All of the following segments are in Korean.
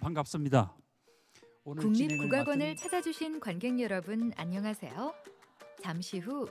반갑습니다. 오늘 국립국악원을 찾아주신 관객 여러분 안녕하세요. 잠시 후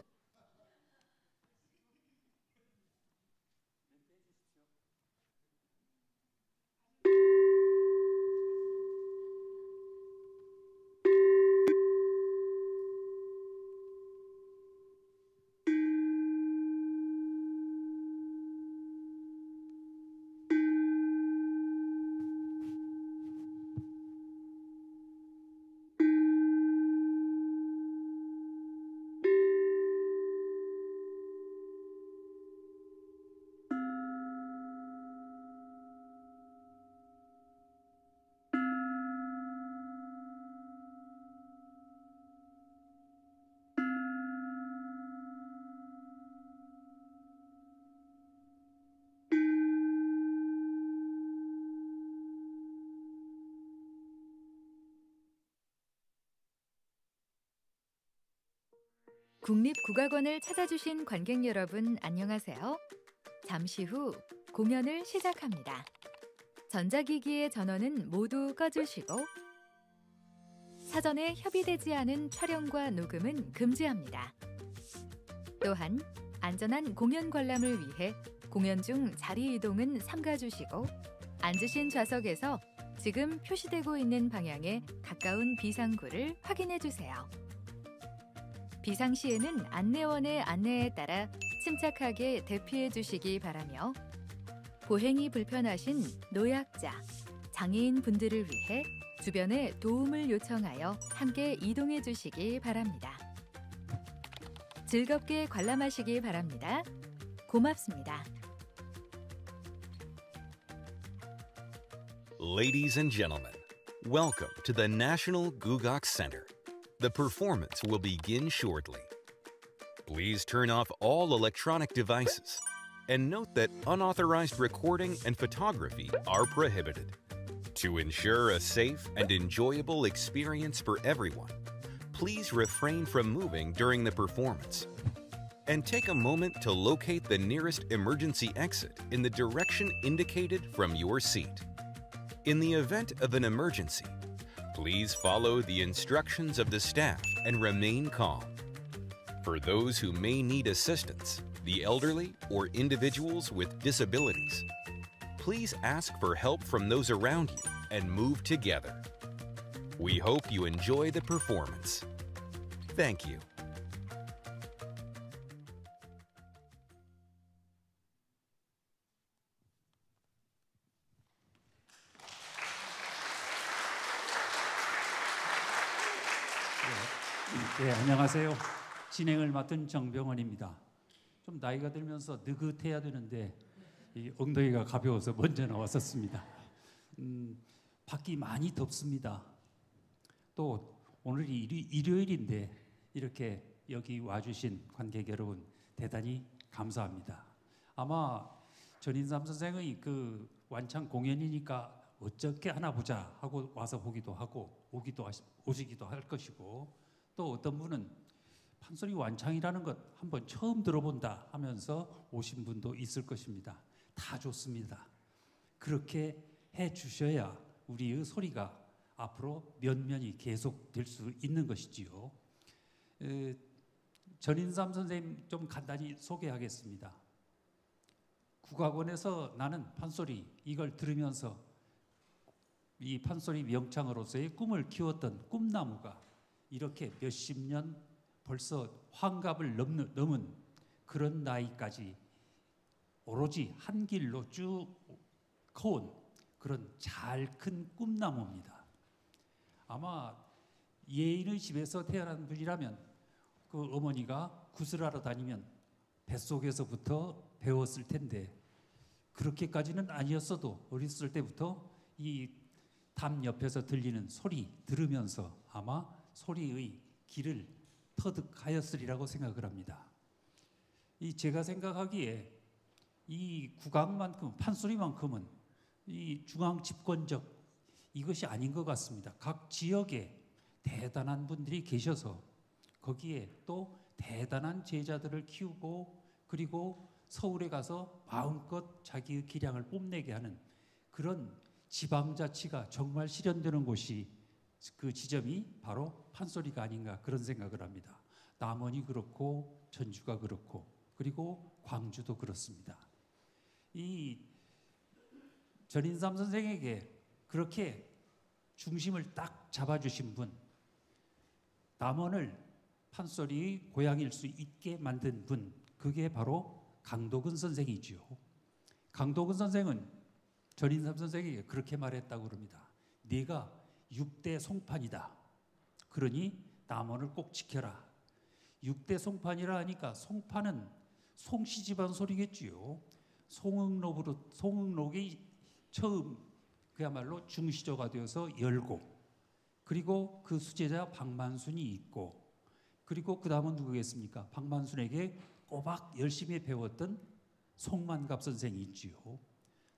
국립국악원을 찾아주신 관객 여러분 안녕하세요. 잠시 후 공연을 시작합니다. 전자기기의 전원은 모두 꺼주시고 사전에 협의되지 않은 촬영과 녹음은 금지합니다. 또한 안전한 공연 관람을 위해 공연 중 자리 이동은 삼가주시고 앉으신 좌석에서 지금 표시되고 있는 방향에 가까운 비상구를 확인해 주세요. 비상시에는 안내원의 안내에 따라 침착하게 대피해 주시기 바라며 보행이 불편하신 노약자, 장애인 분들을 위해 주변에 도움을 요청하여 함께 이동해 주시기 바랍니다. 즐겁게 관람하시기 바랍니다. 고맙습니다. Ladies and gentlemen, welcome to the National Gugak Center. The performance will begin shortly. Please turn off all electronic devices and note that unauthorized recording and photography are prohibited. To ensure a safe and enjoyable experience for everyone, please refrain from moving during the performance and take a moment to locate the nearest emergency exit in the direction indicated from your seat. In the event of an emergency, please follow the instructions of the staff and remain calm. For those who may need assistance, the elderly or individuals with disabilities, please ask for help from those around you and move together. We hope you enjoy the performance. Thank you. 네, 안녕하세요. 진행을 맡은 정병원입니다. 좀 나이가 들면서 느긋해야 되는데 이 엉덩이가 가벼워서 먼저 나왔었습니다. 밖이 많이 덥습니다. 또 오늘이 일요일인데 이렇게 여기 와주신 관객 여러분 대단히 감사합니다. 아마 전인삼 선생의 그 완창 공연이니까 어떻게 하나 보자 하고 와서 보기도 하고 오시기도 할 것이고, 또 어떤 분은 판소리 완창이라는 것 한번 처음 들어본다 하면서 오신 분도 있을 것입니다. 다 좋습니다. 그렇게 해 주셔야 우리의 소리가 앞으로 면면이 계속될 수 있는 것이지요. 전인삼 선생님 좀 간단히 소개하겠습니다. 국악원에서 나는 판소리 이걸 들으면서 이 판소리 명창으로서의 꿈을 키웠던 꿈나무가 이렇게 몇십 년 벌써 환갑을 넘은 그런 나이까지 오로지 한 길로 쭉 커온 그런 잘 큰 꿈나무입니다. 아마 예인의 집에서 태어난 분이라면 그 어머니가 구슬하러 다니면 뱃속에서부터 배웠을 텐데, 그렇게까지는 아니었어도 어렸을 때부터 이 담 옆에서 들리는 소리 들으면서 아마 소리의 길을 터득하였으리라고 생각을 합니다. 제가 생각하기에 이 국악만큼, 판소리만큼은 이 중앙 집권적 이것이 아닌 것 같습니다. 각 지역에 대단한 분들이 계셔서 거기에 또 대단한 제자들을 키우고, 그리고 서울에 가서 마음껏 자기의 기량을 뽐내게 하는 그런 지방자치가 정말 실현되는 곳이 그 지점이 바로 판소리가 아닌가 그런 생각을 합니다. 남원이 그렇고 전주가 그렇고 그리고 광주도 그렇습니다. 이 전인삼 선생에게 그렇게 중심을 딱 잡아주신 분, 남원을 판소리의 고향일 수 있게 만든 분, 그게 바로 강도근 선생이지요. 강도근 선생은 전인삼 선생에게 그렇게 말했다고 그럽니다. 네가 6대 송판이다. 그러니 남원을 꼭 지켜라. 6대 송판이라 하니까 송판은 송씨 집안 소리겠지요. 송응록이 처음 그야말로 중시조가 되어서 열고, 그리고 그 수제자 박만순이 있고, 그리고 그 다음은 누구겠습니까? 박만순에게 꼬박 열심히 배웠던 송만갑 선생이 있지요.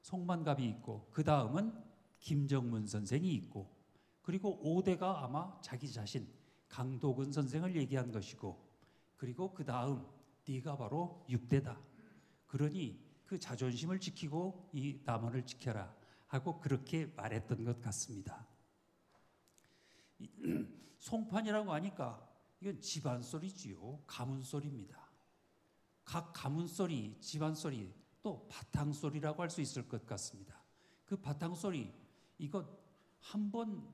송만갑이 있고, 그 다음은 김정문 선생이 있고, 그리고 5대가 아마 자기 자신 강도근 선생을 얘기한 것이고, 그리고 그 다음 네가 바로 6대다. 그러니 그 자존심을 지키고 이 남원을 지켜라 하고 그렇게 말했던 것 같습니다. 송판이라고 하니까 이건 집안 소리지요. 가문 소리입니다. 각 가문 소리, 집안 소리, 또 바탕 소리라고 할 수 있을 것 같습니다. 그 바탕 소리 이거 한번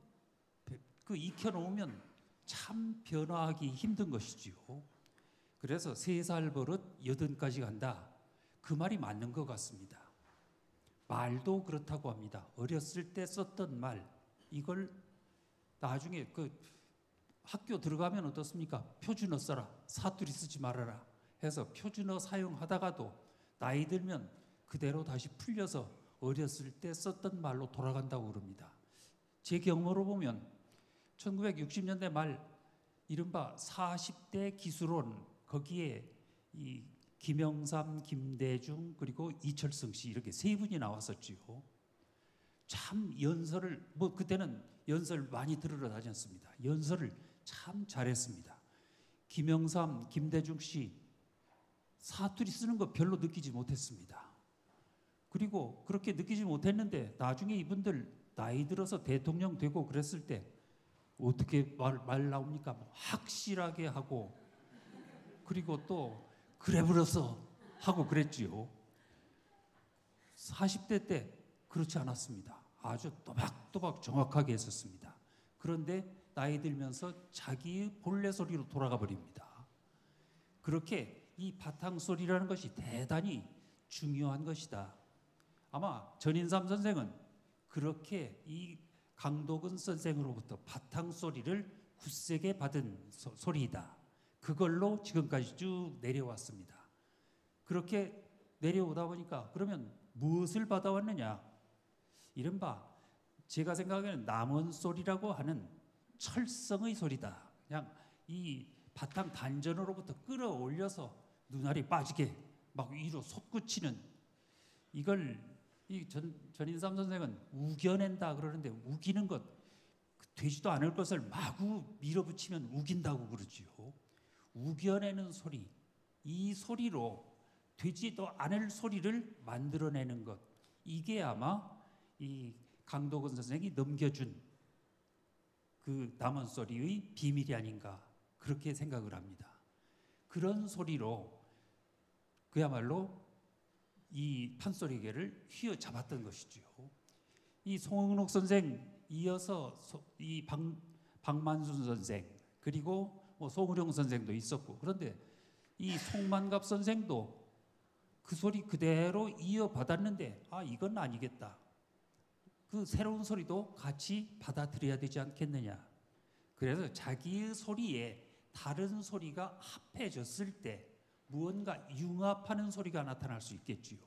그 익혀놓으면 참 변화하기 힘든 것이지요. 그래서 3살 버릇 80까지 간다. 그 말이 맞는 것 같습니다. 말도 그렇다고 합니다. 어렸을 때 썼던 말, 이걸 나중에 그 학교 들어가면 어떻습니까? 표준어 써라, 사투리 쓰지 말아라 해서 표준어 사용하다가도 나이 들면 그대로 다시 풀려서 어렸을 때 썼던 말로 돌아간다고 그럽니다. 제 경험으로 보면 1960년대 말 이른바 40대 기술원, 거기에 이 김영삼, 김대중 그리고 이철성 씨 이렇게 3분이 나왔었지요. 참 연설을 그때는 연설 많이 들으러 다녔습니다. 연설을 참 잘했습니다. 김영삼, 김대중 씨 사투리 쓰는 거 별로 느끼지 못했습니다. 그리고 그렇게 느끼지 못했는데 나중에 이분들 나이 들어서 대통령 되고 그랬을 때 어떻게 말 나옵니까? 확실하게 하고, 그리고 또 그래버려서 하고 그랬지요. 40대 때 그렇지 않았습니다. 아주 또박또박 정확하게 했었습니다. 그런데 나이 들면서 자기의 본래 소리로 돌아가 버립니다. 그렇게 이 바탕 소리라는 것이 대단히 중요한 것이다. 아마 전인삼 선생은 그렇게 이 강도근 선생으로부터 바탕 소리를 굳세게 받은 소리이다. 그걸로 지금까지 쭉 내려왔습니다. 그렇게 내려오다 보니까 그러면 무엇을 받아왔느냐? 이른바 제가 생각하기에는 남원 소리라고 하는 철성의 소리다. 그냥 이 바탕 단전으로부터 끌어올려서 눈알이 빠지게 막 위로 솟구치는, 이걸 이 전인삼 선생은 우겨낸다 그러는데, 우기는 것 되지도 않을 것을 마구 밀어붙이면 우긴다고 그러지요. 우겨내는 소리, 이 소리로 되지도 않을 소리를 만들어내는 것, 이게 아마 이 강도근 선생이 넘겨준 그 남원 소리의 비밀이 아닌가 그렇게 생각을 합니다. 그런 소리로 그야말로 이 판소리계를 휘어잡았던 것이죠. 이 송응록 선생 이어서 이 박만순 선생, 그리고 뭐 송우룡 선생도 있었고, 그런데 이 송만갑 선생도 그 소리 그대로 이어받았는데 이건 아니겠다. 그 새로운 소리도 같이 받아들여야 되지 않겠느냐. 그래서 자기의 소리에 다른 소리가 합해졌을 때 무언가 융합하는 소리가 나타날 수 있겠지요.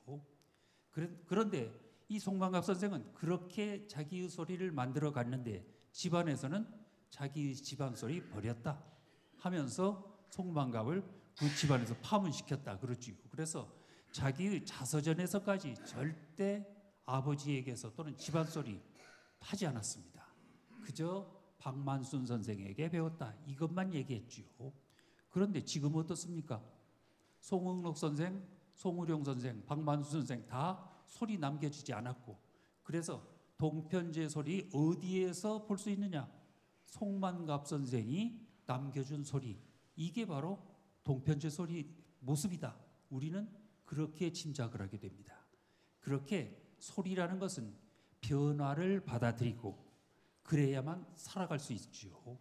그런데 이 송만갑 선생은 그렇게 자기의 소리를 만들어 갔는데 집안에서는 자기의 집안 소리 버렸다 하면서 송만갑을 그 집안에서 파문시켰다 그러지요. 그래서 자기의 자서전에서까지 절대 아버지에게서 또는 집안 소리 하지 않았습니다. 그저 박만순 선생에게 배웠다 이것만 얘기했지요. 그런데 지금 어떻습니까? 송응록 선생, 송우룡 선생, 박만순 선생 다 소리 남겨주지 않았고, 그래서 동편제 소리 어디에서 볼 수 있느냐? 송만갑 선생이 남겨준 소리. 이게 바로 동편제 소리 모습이다. 우리는 그렇게 짐작을 하게 됩니다. 그렇게 소리라는 것은 변화를 받아들이고 그래야만 살아갈 수 있지요.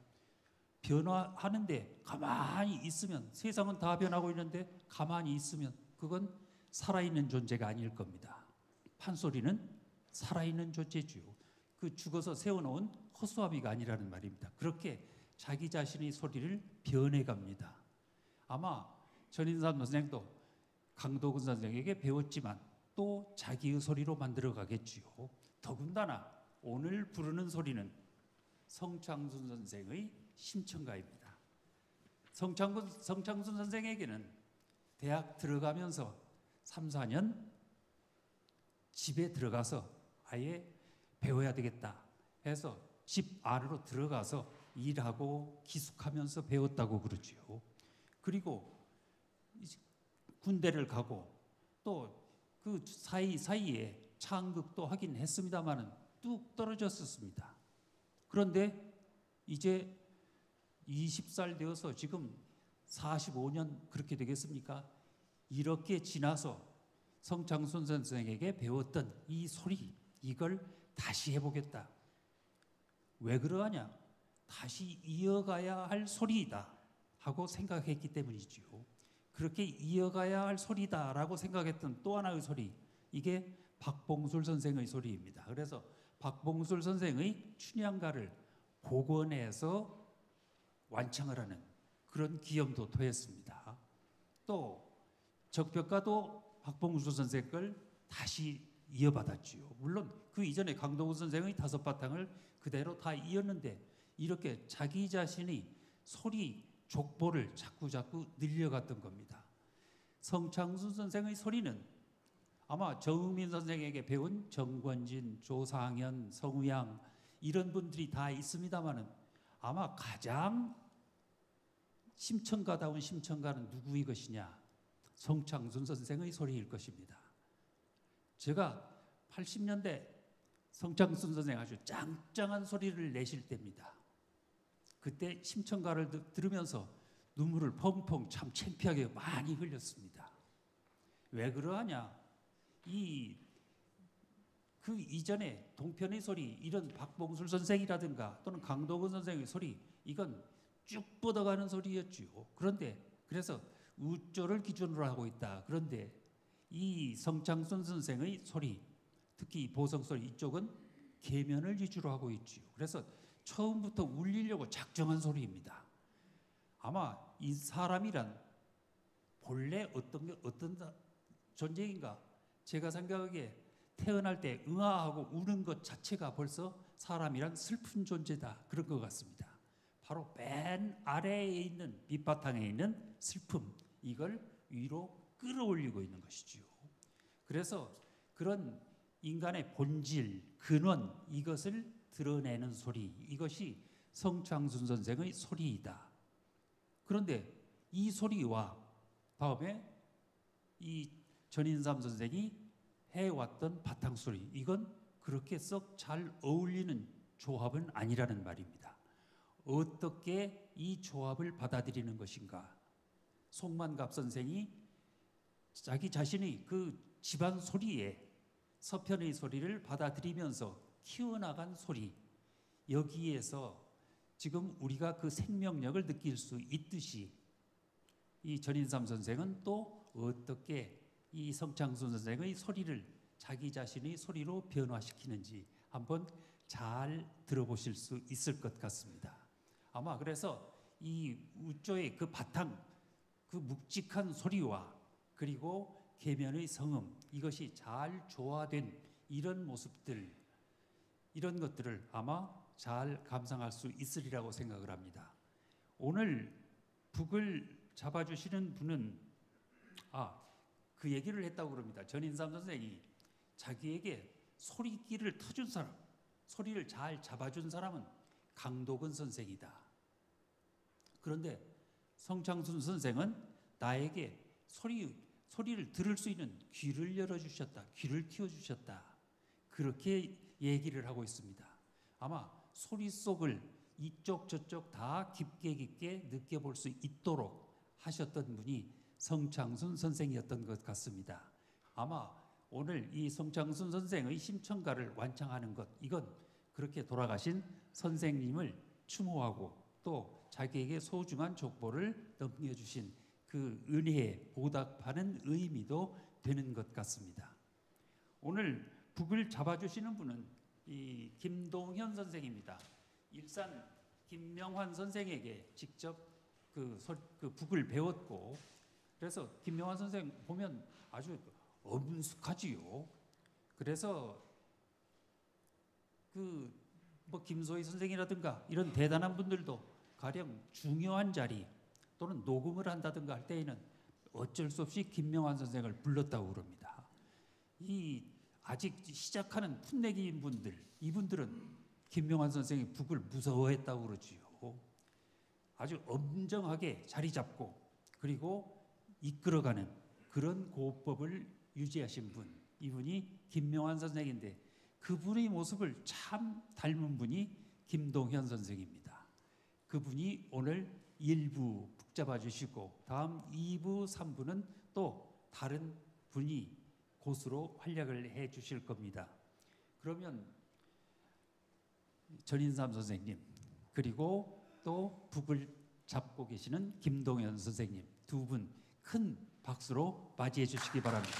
변화하는데 가만히 있으면, 세상은 다 변하고 있는데 가만히 있으면 그건 살아있는 존재가 아닐 겁니다. 판소리는 살아있는 존재지요. 그 죽어서 세워놓은 허수아비가 아니라는 말입니다. 그렇게 자기 자신의 소리를 변해갑니다. 아마 전인삼 선생도 강도근 선생에게 배웠지만 또 자기의 소리로 만들어 가겠지요. 더군다나 오늘 부르는 소리는 성창순 선생의 심청가입니다. 성창순 선생에게는 대학 들어가면서 3, 4년 집에 들어가서 아예 배워야 되겠다 해서 집 안으로 들어가서 일하고 기숙하면서 배웠다고 그러지요. 그리고 군대를 가고 또 그 사이에 창극도 하긴 했습니다마는 뚝 떨어졌었습니다. 그런데 이제 20살 되어서 지금 45년 그렇게 되겠습니까? 이렇게 지나서 성창순 선생에게 배웠던 이 소리, 이걸 다시 해보겠다. 왜 그러하냐? 다시 이어가야 할 소리이다 하고 생각했기 때문이지요. 그렇게 이어가야 할 소리다라고 생각했던 또 하나의 소리, 이게 박봉술 선생의 소리입니다. 그래서 박봉술 선생의 춘향가를 복원해서 완창을 하는 그런 기염도 토했습니다. 또 적벽가도 박봉술 선생 걸 다시 이어받았지요. 물론 그 이전에 강동원 선생의 5바탕을 그대로 다 이었는데 이렇게 자기 자신이 소리 족보를 자꾸 늘려갔던 겁니다. 성창순 선생의 소리는 아마 정흥민 선생에게 배운 정권진, 조상현, 성우양 이런 분들이 다 있습니다마는 아마 가장 심청가다운 심청가는 누구의 것이냐? 성창순 선생의 소리일 것입니다. 제가 80년대 성창순 선생 아주 짱짱한 소리를 내실 때입니다. 그때 심청가를 들으면서 눈물을 펑펑 참 창피하게 많이 흘렸습니다. 왜 그러하냐? 그 이전에 동편의 소리, 이런 박봉술 선생이라든가 또는 강도근 선생의 소리, 이건 쭉 뻗어가는 소리였지요. 그래서 우조를 기준으로 하고 있다. 그런데 이 성창순 선생의 소리, 특히 보성 소리 이쪽은 계면을 위주로 하고 있지요. 그래서 처음부터 울리려고 작정한 소리입니다. 아마 이 사람이란 본래 어떤 존재인가? 제가 생각하기에 태어날 때 응아하고 우는 것 자체가 벌써 사람이란 슬픈 존재다, 그런 것 같습니다. 바로 맨 아래에 있는 밑바탕에 있는 슬픔, 이걸 위로 끌어올리고 있는 것이지요. 그래서 그런 인간의 본질, 근원, 이것을 드러내는 소리, 이것이 성창순 선생의 소리이다. 그런데 이 소리와 다음에 이 전인삼 선생이 해왔던 바탕소리, 이건 그렇게 썩 잘 어울리는 조합은 아니라는 말입니다. 어떻게 이 조합을 받아들이는 것인가? 송만갑 선생이 자기 자신의 그 집안 소리에 서편의 소리를 받아들이면서 키워나간 소리, 여기에서 지금 우리가 그 생명력을 느낄 수 있듯이 이 전인삼 선생은 또 어떻게 이 성창순 선생의 소리를 자기 자신의 소리로 변화시키는지 한번 잘 들어보실 수 있을 것 같습니다. 아마 그래서 이 우조의 그 바탕, 그 묵직한 소리와 그리고 계면의 성음, 이것이 잘 조화된 이런 모습들, 이런 것들을 아마 잘 감상할 수 있으리라고 생각을 합니다. 오늘 북을 잡아주시는 분은 그 얘기를 했다고 그럽니다. 전인삼 선생이 자기에게 소리기를 터준 사람, 소리를 잘 잡아준 사람은 강도근 선생이다. 그런데 성창순 선생은 나에게 소리를 들을 수 있는 귀를 열어주셨다, 귀를 키워주셨다, 그렇게 얘기를 하고 있습니다. 아마 소리 속을 이쪽 저쪽 다 깊게 느껴볼 수 있도록 하셨던 분이 성창순 선생이었던 것 같습니다. 아마 오늘 이 성창순 선생의 심청가를 완창하는 것, 이건 그렇게 돌아가신 선생님을 추모하고 또 자기에게 소중한 족보를 넘겨주신 그 은혜에 보답하는 의미도 되는 것 같습니다. 오늘 북을 잡아주시는 분은 이 김동현 선생입니다. 일산 김명환 선생에게 직접 그 북을 배웠고, 그래서 김명환 선생 보면 아주 엄숙하지요. 그래서 뭐 김소희 선생이라든가 이런 대단한 분들도 가령 중요한 자리 또는 녹음을 한다든가 할 때에는 어쩔 수 없이 김명환 선생을 불렀다고 그럽니다. 이 아직 시작하는 풋내기인 분들, 이분들은 김명환 선생이 북을 무서워했다고 그러지요. 아주 엄정하게 자리 잡고 그리고 이끌어가는 그런 고법을 유지하신 분, 이분이 김명환 선생인데 그분의 모습을 참 닮은 분이 김동현 선생입니다. 그분이 오늘 1부 북 잡아주시고 다음 2부, 3부는 또 다른 분이 곳으로 활약을 해 주실 겁니다. 그러면 전인삼 선생님 그리고 또 북을 잡고 계시는 김동현 선생님 두 분 큰 박수로 맞이해 주시기 바랍니다.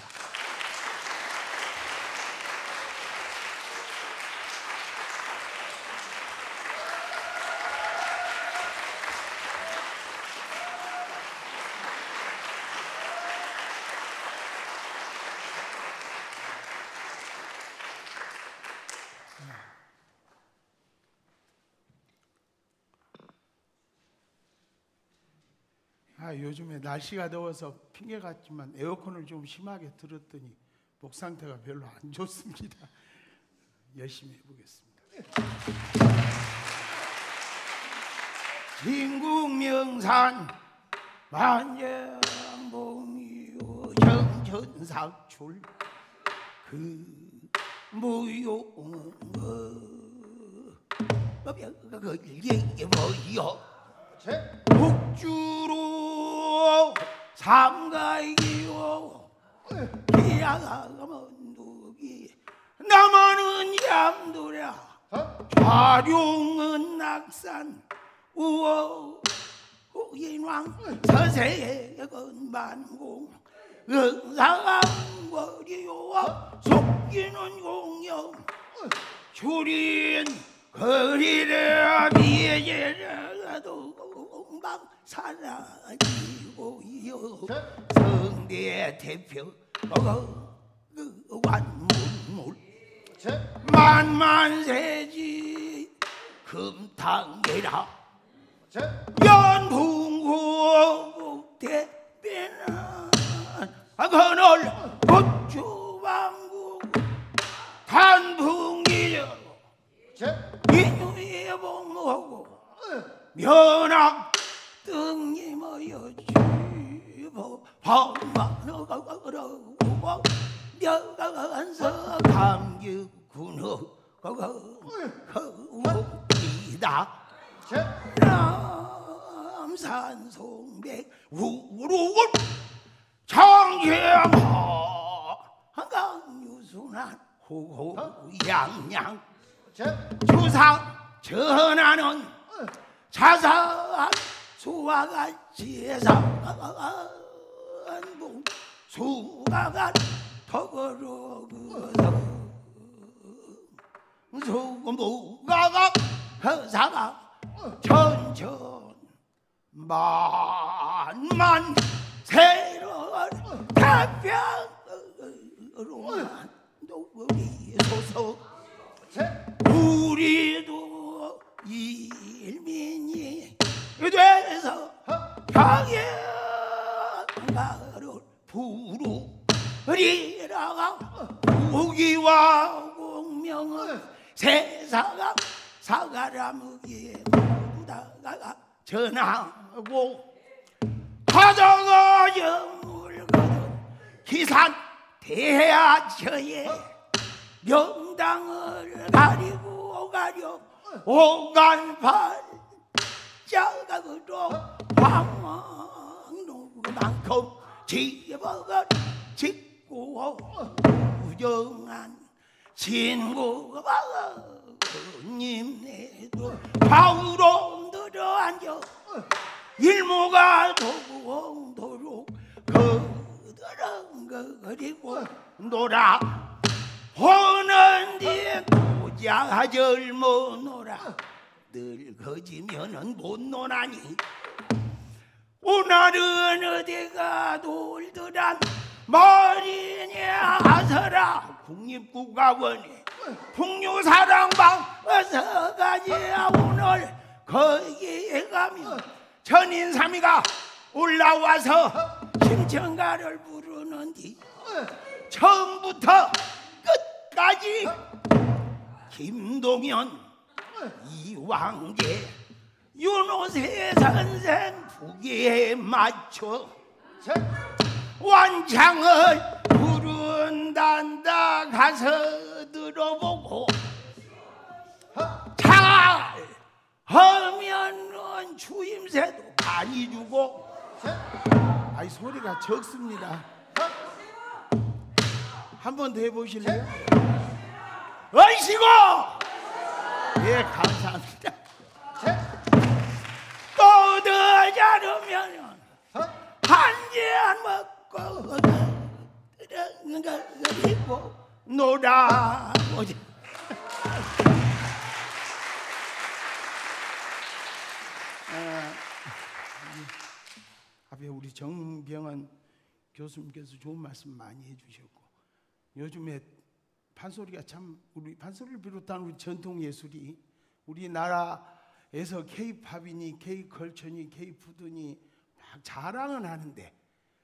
요즘에 날씨가 더워서 핑계 같지만 에어컨을 좀 심하게 틀었더니 목 상태가 별로 안 좋습니다. 열심히 해보겠습니다. 진국명산 만장봉이요 정천삭출 그 무용어 이게 뭐요? 북주로 삼가이기요 기야가먼두기 남한은 얌두랴 좌룡은 낙산 우어 인왕 서세건 만공 응상거리요 속기는 공영 줄인 거리를 비에라도 공방 사라지고요 성대 대표 완문물 만만세지 금탕계라 연풍국 대변한 그늘 고추왕국 단풍기여 인유의 복무하고 면학 등님어여 주보 방만어가라고 려간서 감격군어 허우이다 남산송백 우루울 청계마 한강유순한 호호양양 주상 전하는 자산 수화가 지상안봉 수가간 턱으로 수무가가 허사가 천천 만만 새로운 태평으로만 우리 소속 우리도 일민이 돼서 강연가를 부르리라가 무기와 공명은 세사가 사가라무기에 모두 다가 전하고 하다가 영물거든 기산 대하처에 명당을 가리고 가려 오간팔 자각으로 황망노만큼 집어가 짓고 우정한 친구가 님네도 바우로 들어앉아 일모가 도도록 그들은 그리고 놀아 보는 뒤에 고자 젊어노라 늙어지면은 못 노나니 오늘은 어디가 놀더란 머리냐 아서라 국립국가원에 풍류사랑방 어서 가자 오늘 거기에 가면 천인삼이가 올라와서 심청가를 부르는디 처음부터 끝까지 김동연 이왕재 윤호세 선생 부기에 맞춰 완창을 부른단다 가서 들어보고 잘 하면은 추임새도 많이 주고 아이 소리가 적습니다. 한 번 더 해보실래요? 얼씨고 예 감사합니다. 또 더 자르면 한 잔 먹고 그리고 놀아보자. 앞에 우리 정병헌 교수님께서 좋은 말씀 많이 해주셨고 요즘에 판소리가 참 우리 판소리를 비롯한 우리 전통 예술이 우리나라에서 K-팝이니 K-컬처니 K-푸드니 막 자랑은 하는데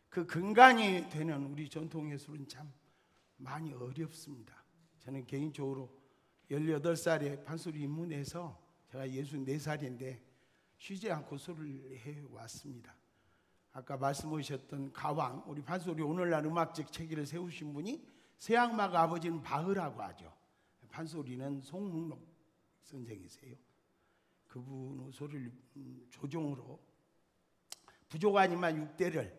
그 근간이 되는 우리 전통 예술은 참 많이 어렵습니다. 저는 개인적으로 18살에 판소리 입문해서 제가 64살인데 쉬지 않고 소리를 해왔습니다. 아까 말씀하셨던 가왕 우리 판소리 오늘날 음악적 체계를 세우신 분이 세양막 아버지는 바흐라고 하죠. 판소리는 송문록 선생이세요. 그분 소리를 조종으로 부족하니만 6대를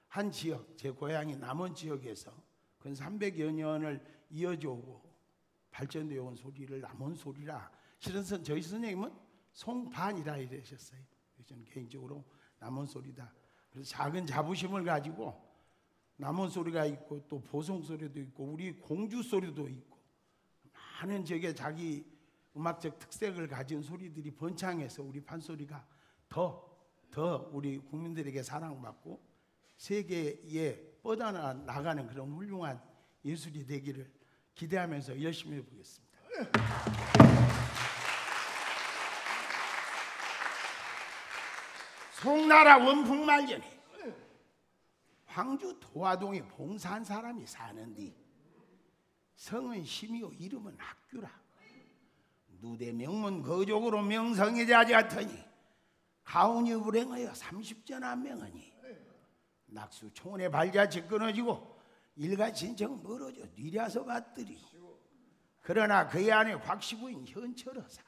한 지역 제 고향이 남원 지역에서 근 300여 년을 이어져 오고 발전되어 온 소리를 남원 소리라 실은 저희 선생님은 송반이라 이러셨어요. 저는 개인적으로 남원 소리다. 그래서 작은 자부심을 가지고 남원 소리가 있고 또 보성 소리도 있고 우리 공주 소리도 있고 많은 지역에 자기 음악적 특색을 가진 소리들이 번창해서 우리 판소리가 더 우리 국민들에게 사랑받고 세계에 뻗어나 나가는 그런 훌륭한 예술이 되기를 기대하면서 열심히 해보겠습니다. 송나라 원풍말년에 황주 도화동에 봉사한 사람이 사는디 성은 심이요 이름은 학규라. 누대 명문 거족으로 명성이 자자하더니 가훈이 불행하여 30전 한명하니 낙수 총원의 발자취 끊어지고 일가 진청 멀어져 뉘려서 갔더리. 그러나 그의 아내 곽시부인 현철어사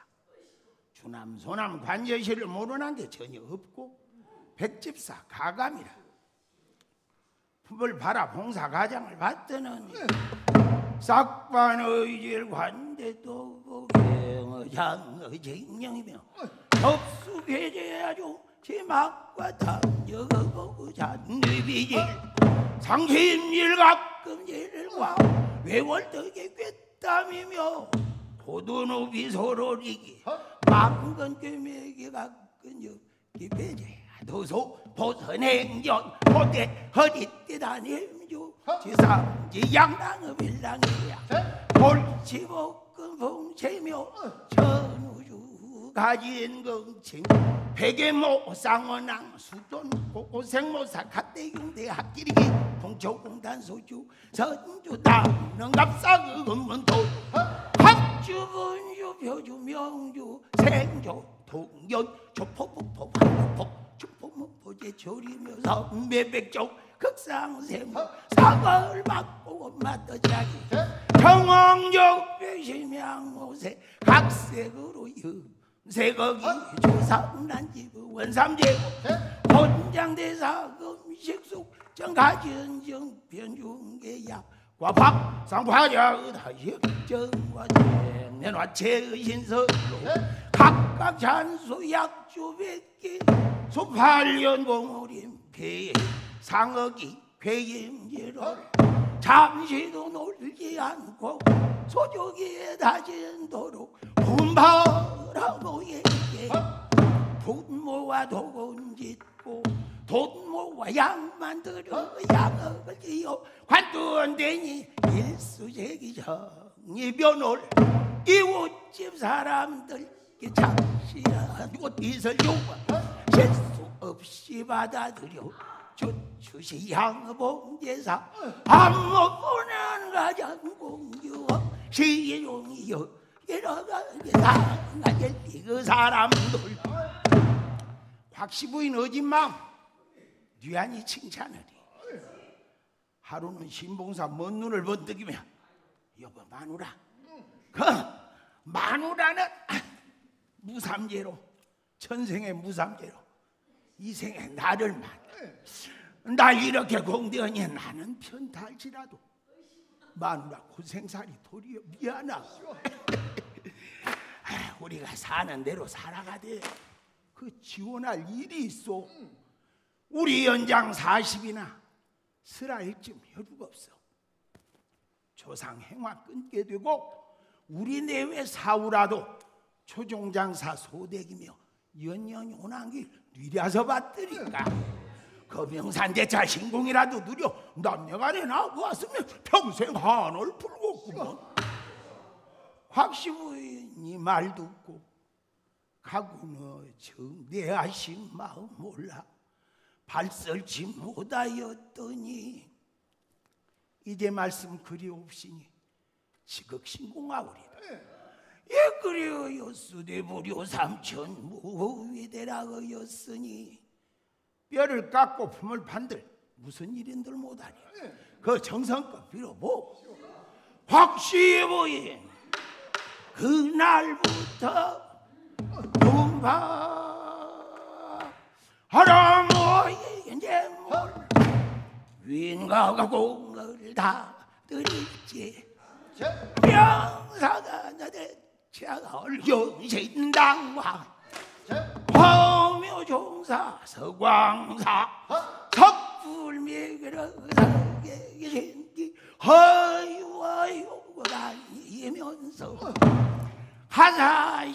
주남 소남 관저실을 모르는 게 전혀 없고 백집사 가감이라. 품을 바라 봉사 가장을 받더니 싹반의 질 관대도 보경의 장의 쟁령이며 접수 배제하죠 제막과 탐정하고 잔뇌비질 상심일 가끔질과 외월덕의 꿰땀이며 도도노비 소로리기 막건 꿰매기 가끔 기배제 도소 보선행전 보대 허리띠 다님주 지상지 양랑의 빌랑이야 골치볶음 봉채며 천우주 가진 긍칭 백예모 쌍원왕 수돈 고생모사 갓대경대 학기리기 동초공단 소주 선주 남능갑사 금문도 학주분주 표주 명주 생조 동연 조포북포 황포 주포문포제 조리며 선배백종 극상세모 사과를 받고 엄마 떠자기 정왕적 백심양모세 각색으로 염색거기 조상난지부 원삼제고 혼장대사 금식숙 정가전정 변중계약 과박 상화자 다역정과 내놔체의 신서로 각각 잔수 약주 100개 수8년 공오림 폐 상어기 괴임제로 잠시도 놀지 않고 소족이 다진 도로 분발하고 얘기해 분모와 도군 짓고 돈모와 양 만들어 양을 지어 관둔되니 일수제기 정이변을 이웃집 사람들 장시한 옷깃을 요구하 실수 없이 받아들여 주시 양봉제사 안먹고는 가장공유 시용이여 여러가게 당하게 그 사람들 곽시부인 어진맘 뉘안이 칭찬하리. 하루는 신봉사 먼 눈을 번뜩이며 여보 마누라 그 마누라는 무삼재로 천생의 무삼재로 이 생에 나를 날 이렇게 공대하니 나는 편탈지라도 마누라 고생살이 도리어 미안하고 우리가 사는 대로 살아가되 그 지원할 일이 있어. 우리 연장 40이나 슬아일쯤 여유가 없어. 조상 행화 끊게 되고 우리 내외 사우라도 초종장사 소댁이며 연년 오난길 뉘려서 받으니까 거명산대차 신공이라도 누려 남녀간에 나왔으면 평생 한을 풀겠구먼. 확시부인이 말 듣고 가구너 정대하신 마음 몰라 발설치 못하였더니 이제 말씀 그리 없으니 지극신공하오리라. 예 그리하였으되 무료 삼천 무위대라하였으니 뼈를 깎고 품을 판들 무슨 일인들 못하니 그 정성껏 빌어보. 확시부인 그날부터 하라모의 뭘 윈가가 공을 다 드리지 명사가 나대차올 영신당왕 허묘종사 서광사 석불미그러사게 계신디 허유와요고 다니면서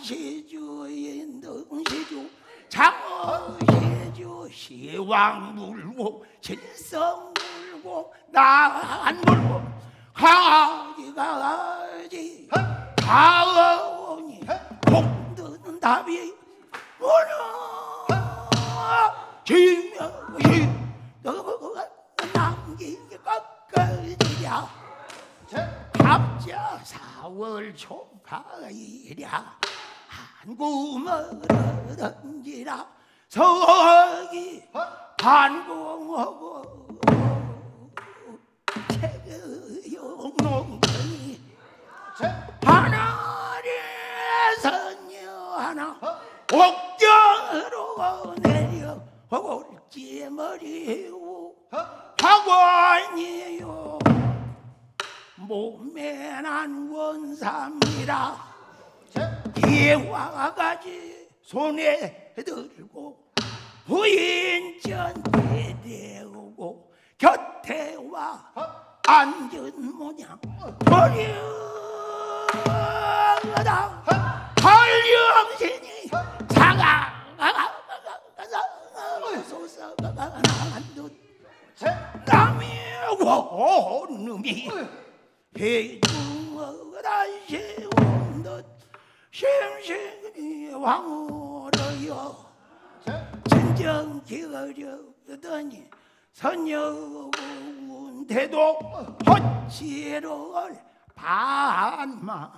하사시주인 등시주 장어시주 시왕물고 신성물고 난물고 강아지 가오니 공드는 답이 뭐냐 지명시 너가 남기게 깎아지랴 갑자 4월 초가이랴 한구멍을 던지라 서기 한공하고 채용농이 하나리 선녀 하나 옥경으로 내려 올지머리고 학원이요 몸에 난 원삼이라 기와가지 손에 들고 부인전 대대우고 곁에 와 앉은 모양 버려다 한령신이 사가소서가 난듯 남이 원놈이 해중어 다시 온 듯 심신이 왕으로여 진정 기어려더니 선녀운대도 헛지를 반만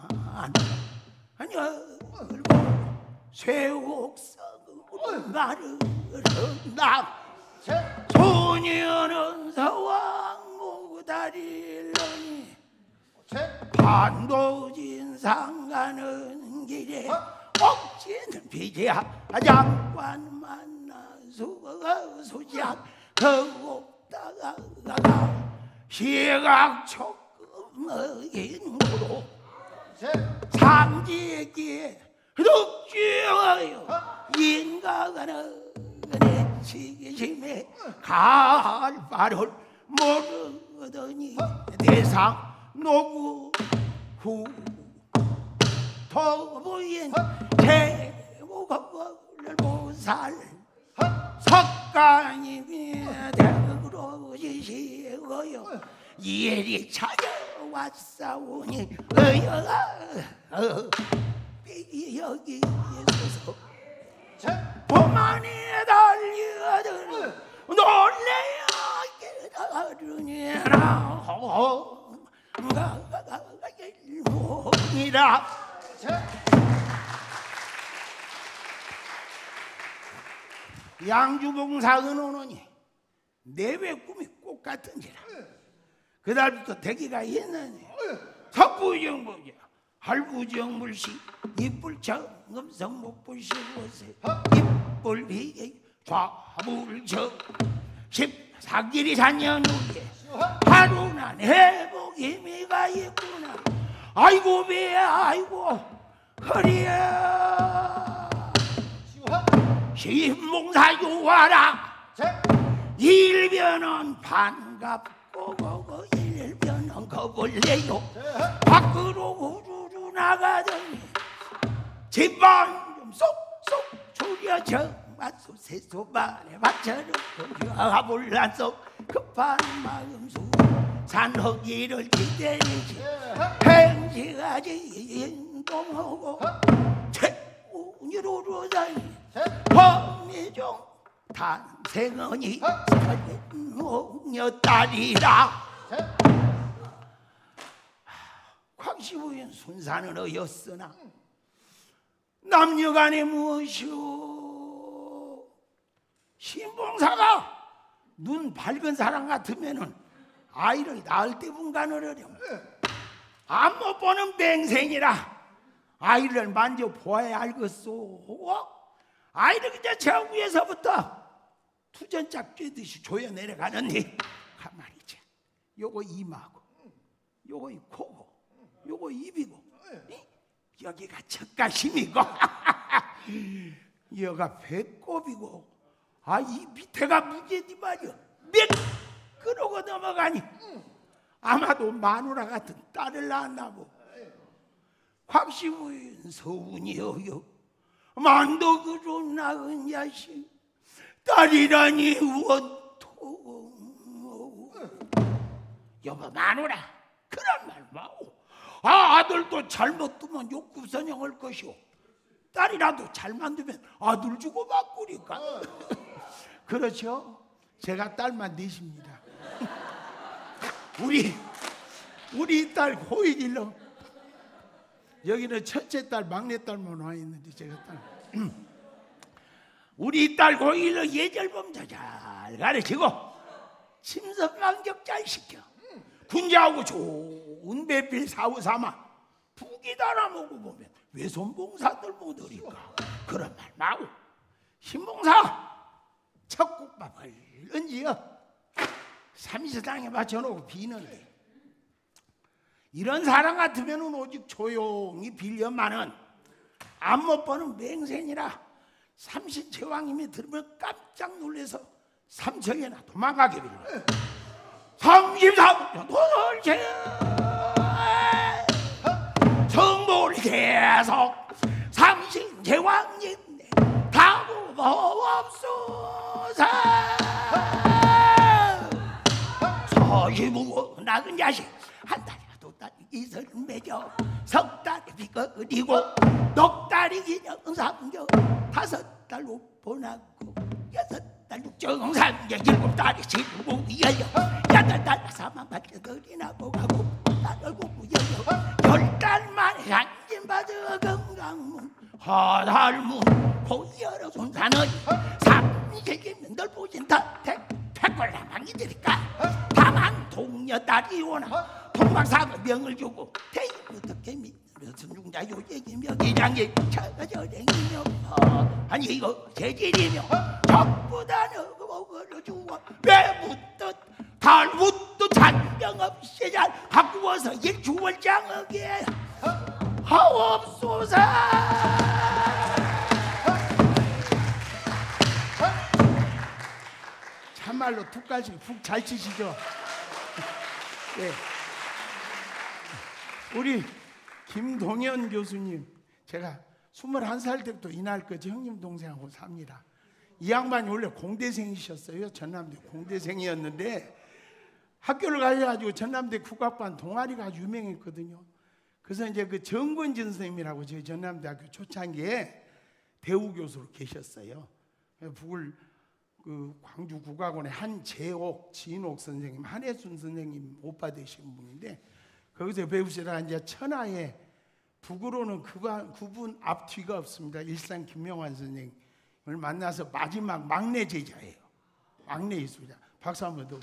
열고 쇠옥석으로 말을 한다. 소녀는 서왕 모다리려니 반도진상 가는 길에 옥지는 비지야 장관 만나서 소지야 거없다가 시각촉금어긴 고로 삼지기에 득지어요 인가가는 내치기심에 갈바를 모르더니 대상 노구 후 도부인 제목을 보살 석가님이 대으로 지시고요 이리 찾아왔사오니 여기 있어서 보만이 달려들 놀래야 깨달으니라 일목이라 양주봉사 은호노니 내외 꿈이 꼭 같은지라 그날부터 대기가 있느니 석부정보자 할부정물시 이불청 음성목불시고세 이불비계 좌불청 14길이 4년 후에 하루나 회복의미가 있구나 아이고 배야 아이고 허리야 신봉사주 와라 일변은 반갑고 거거 일변은 거벌레요 밖으로 우르르 나가더니 집안 좀 쏙쏙 졸여져 맞소 새소반에 맞춰놓고 가볼란소 급한 마음수 산허기를 기대리지 행지가지 인동하고 최운이로 다니 범미종 탄생언이 살인홍여딸이라 광시부인 순산은 어였으나 남녀간에 무엇이오 신봉사가 눈 밝은 사람 같으면은 아이를 낳을 때 분간하려면 안 못 보는 맹생이라 아이를 만져보아야 알겠소 아이를 그저 저 위에서부터 투전짝 뛰듯이 조여 내려가는데 가만히지 요거 이마고 요거 이 코고 요거 입이고 여기가 척가심이고 여가 배꼽이고 이 밑에가 무게니 말이야 매끄러고 넘어가니 아마도 마누라 같은 딸을 낳았나보 확시부인 서운이여요 만덕으로 낳은 자식 딸이라니 원통 여보 마누라 그런 말 마오 아들도 잘못 두면 욕구선영할 것이오 딸이라도 잘만 두면 아들 주고 바꾸니까 그렇죠 제가 딸만 넷입니다 우리 딸 호일일러 여기는 첫째 딸 막내 딸만 와 있는데 제가 딸 우리 딸 고일러 예절범자 잘 가르치고 침섭망적 잘 시켜 군자하고 좋은 배필 사후 삼아 북이 달아먹고 보면 외손봉사들 못하니까 그런 말 마고 신봉사 척국밥을 얹어 삼시당에 맞춰놓고 비는데 이런 사람 같으면 오직 조용히 빌려만은 안 못 보는 맹생이라 삼신제왕님이 들으면 깜짝 놀라서 삼척에나 도망가게 빌려 33년 도설제 성모를 계속 삼신제왕님 다무법없소서 서시무고 낳은 자식 한 달이나 두 달이 이슬 맺어 석 달이 비거리고 넉 달이 기정상경 5달 오보나고 6달 육정상경 7달이 실무 열려 8달 사망받게 거리나고 가고 8달 고구 열려 10달 만에 한진받아 건강문 허달문 고여러 손산은 삼세계면 널 보신다 택골라망이 되니까 다만 동녀 딸이 오나 동박사가 명을 주고 대인부터 개미 선중자 요제이며 이장이 저저랭이며 아니 이거 재질이며 적보다는 그거를 주고 왜부터 달부터 잔병 없이 잘 갖고 와서 일주월장하게 하옵소서. 참말로 툭갈씩 푹 잘 치시죠. 네. 우리 김동현 교수님, 제가 21살 때부터 이날까지 형님 동생하고 삽니다. 이 양반이 원래 공대생이셨어요. 전남대 공대생이었는데 학교를 가셔가지고 전남대 국악반 동아리가 아주 유명했거든요. 그래서 이제 그 정권진 선생님이라고 저희 전남대학교 초창기에 대우 교수로 계셨어요. 북을 그 광주 국악원의 한재옥, 진옥 선생님, 한혜순 선생님 오빠 되신 분인데 거기서 배우시다가 이제 천하에 북으로는 그분 앞뒤가 없습니다. 일산 김명환 선생님을 만나서 마지막 막내 제자예요. 막내 이수자. 박수 한번 더.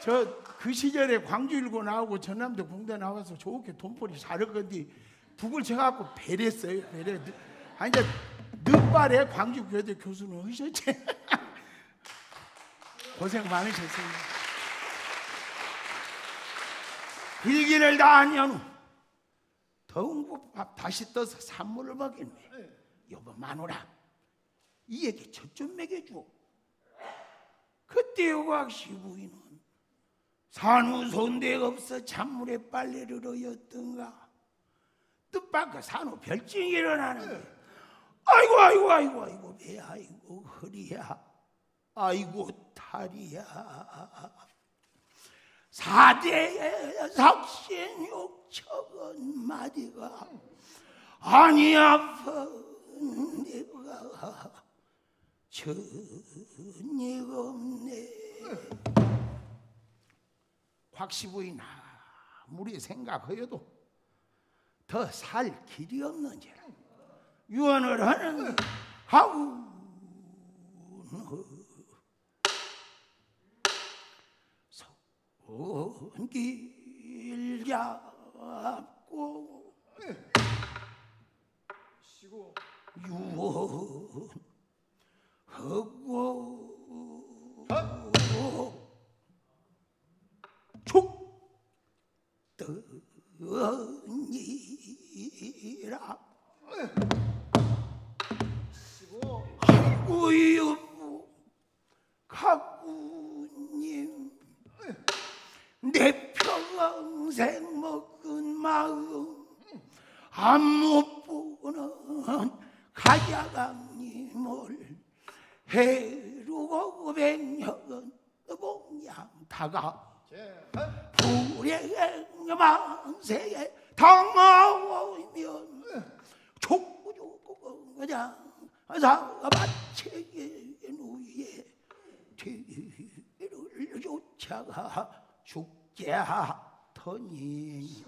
저 그 시절에 광주 일고 나오고 전남대 공대 나와서 좋게 돈벌이 잘했건데 북을 제가 갖고 배랬어요. 배래. 아니 이제 늦발에 광주 교대 교수는 하셨지. 고생 많으셨습니다. 일기를 다 한 후 더운 국밥 다시 떠서 산물을 먹였네. 여보 마누라 이 얘기 젖좀 먹여줘. 그때 여각시 부인은 산후 손대가 없어 찬물에 빨래를 어였던가 뜻밖의 산후 별증이 일어나는데 아이고 배 아이고 허리야 아이고 다리야 4대 삭신 욕척은 마디가 아니 아픈 내가 전이가 없네. 곽시부인 아무리 생각하여도 더 살 길이 없는지라 유언을 하는 하우 손길 잡고 유언하고 죽더니라. 아이고 여보 가부님 내 평생 먹은 마음 안 못 보는 가자강님을 해루고 백년은 봉양 다가 불행만세에 당하오면 촉구주고 그냥 사바치게 누이에 뒤를 쫓아가 죽게 하더니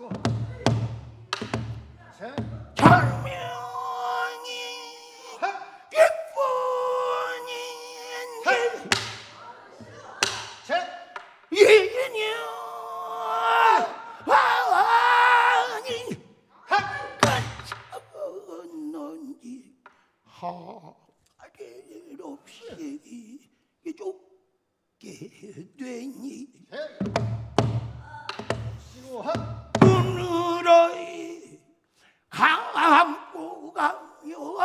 절명이 예쁜인데 예녀아니 깜짝었는지 하길 없이 쫓게 되니 오늘의 감고 가며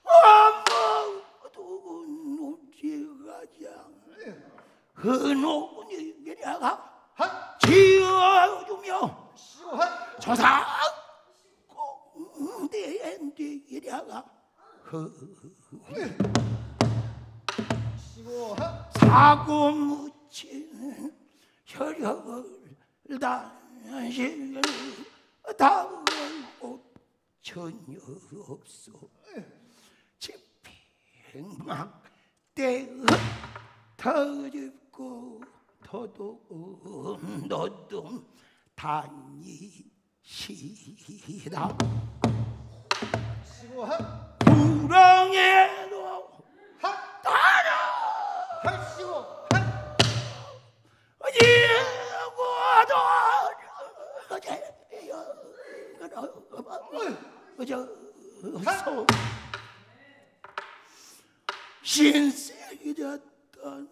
아무도 놓지 가자 흔오니 내가 지어주며 조상 공대인데다가 사고 묻힌 혈역을 단식을 닿을 곳 전혀 없어 집행막 때에 터집고 더듬 더듬 다니시다 불황에도 따라 하시고 신세계였던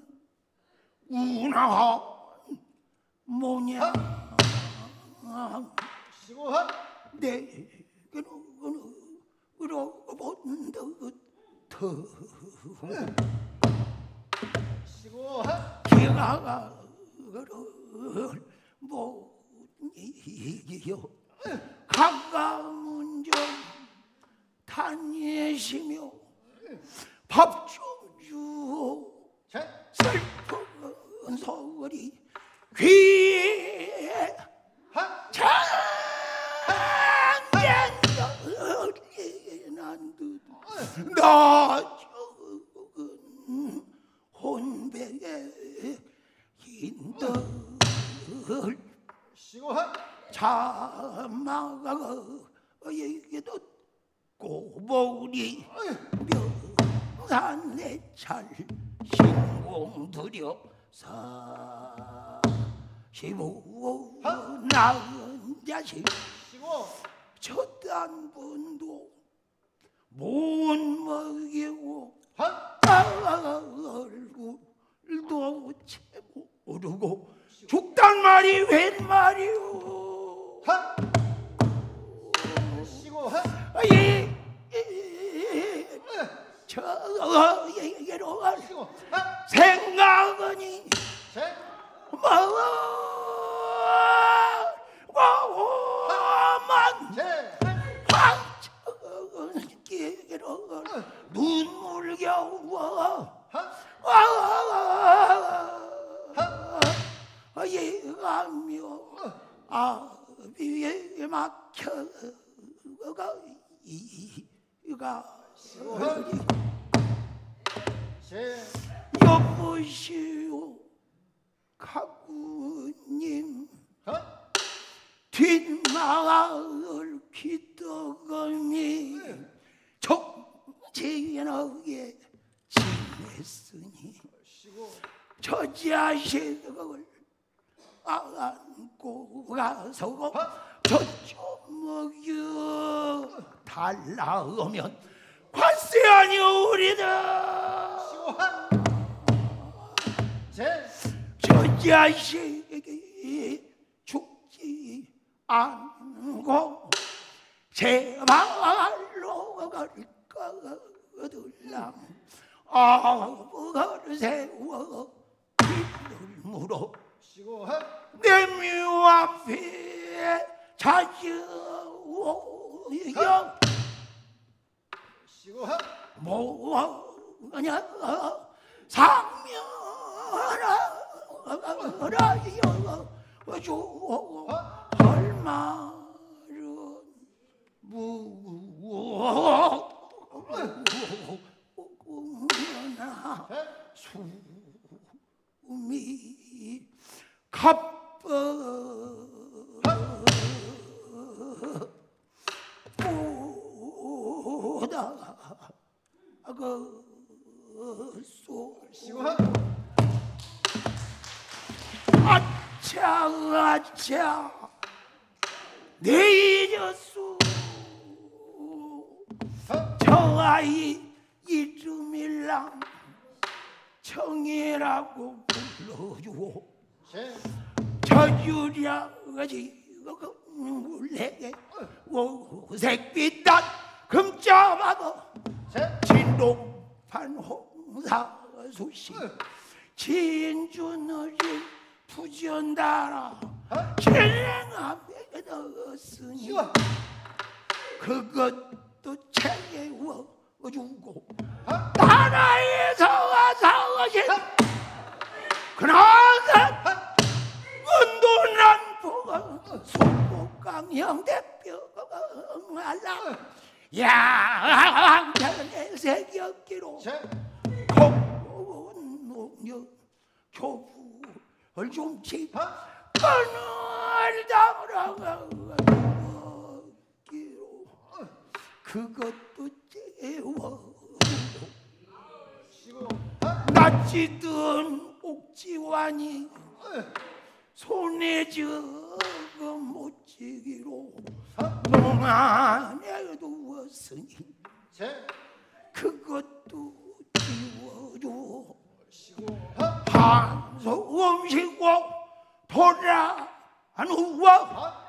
운하 뭐냐 시고 내게는 으로본더 시고 기가가 뭐이요 가까운 좀 다니시며 밥 좀 주오 슬픈 소리 귀에 장견들이 난듯 나 적은 혼백의 긴들 시고 자마가 얘기도 꼬부리 명산내 찰 신공들여 사시고 낳은 자식 시고 저딴 분도 못 먹이고 얼굴도 채 모르고 죽단 말이 웬 말이오 시고 저 얘기로 시고 생각하니 뭐만 황천 길을 눈물겨워 예가며 아비에 막혀가 이가 여보시오 가구님 뒷마을 귀떡거니 정진하게 지냈으니 저 자식을 안고 가서 저좀 먹여 달라오면 관세 아니오리다 저 자식이 죽지 않고 제발로 갈거들랑 아버를 세워 길을 물어 내 묘 앞에 찾아오여 뭐냐 상면하여 주 할 말은 무엇나 숨이 아차 내 잊었소 저 아이 이름일랑 청이라고 불러주오 저 유리아가지 물레게 오색빛단 금자마도 진동판 홍사수시 진주너리 부전다라 진행함에 넣었으니 그것도 채워주고 나라에서 와서신 그나가 은둔한 소복강형 대표가 알라 양편의 새겼기로 고운 농력 교부를 좀치 그늘 담으라기로 그것도 채워 나 어찌든 옥지환이 손에 적어 못지기로 농안에 두었으니 그것도 지워줘. 한소음 쉬고 돌아온 후와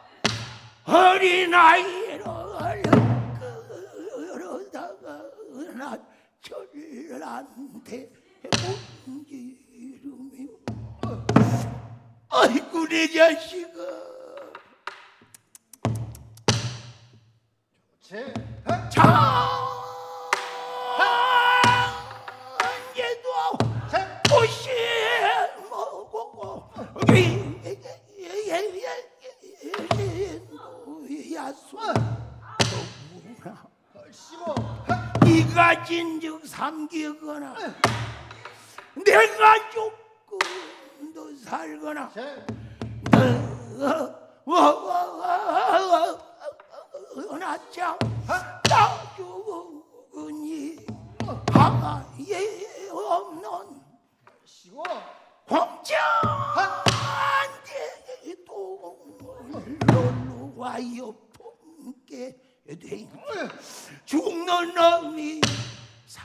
어린아이를 끌어다가 나 전란대 문지르며 아이고 내 자식아 장제도 보시 먹고 야수 네가 진즉 삼기거나 내가 조금 더 살거나 나참 따죽으니 하에 없는 홍장한테 동물로 와요 품게 된 죽는 놈이 산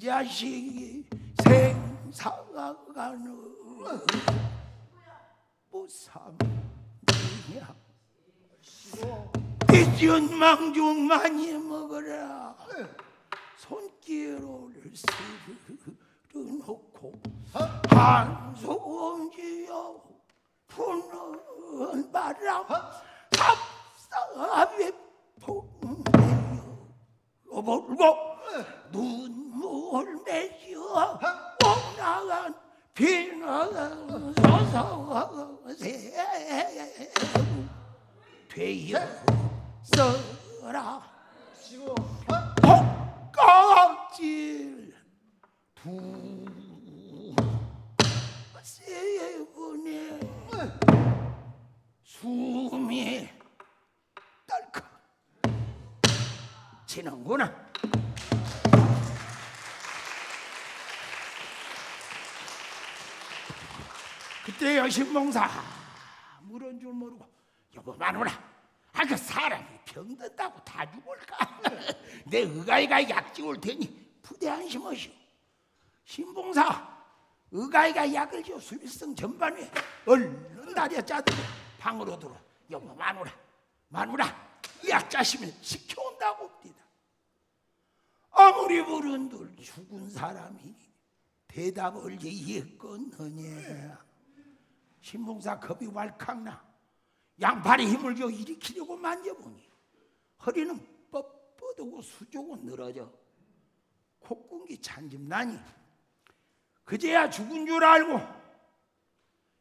자식이 생사가는 무삼이냐 이전망중 많이 먹어라. 손기로를 쓸어놓고 한소음 지어 부는 바람 삽삽에 풍내어 불고 눈물 맺어 옥나간 비는 서서새우 되었어라. 껍질 두세 번에 숨이 딸컥 치는구나. 그때야 신봉사 물은 줄 모르고 여보 마누라 그 사람이 병든다고 다 죽을까? 내 의가이가 약 지울 테니 부대 안심하시오. 신봉사 의가이가 약을 줘 수일성 전반에 얼른 다리에 짜들고 방으로 들어. 여보 마누라 약 짜시면 지켜온다고 옵니다. 아무리 부른들 죽은 사람이 대답을 예겠거느냐. 신봉사 겁이 왈칵나 양팔에 힘을 줘 일으키려고 만져보니 허리는 뻣뻣하고 수족은 늘어져 콧궁기 찬집나니 그제야 죽은 줄 알고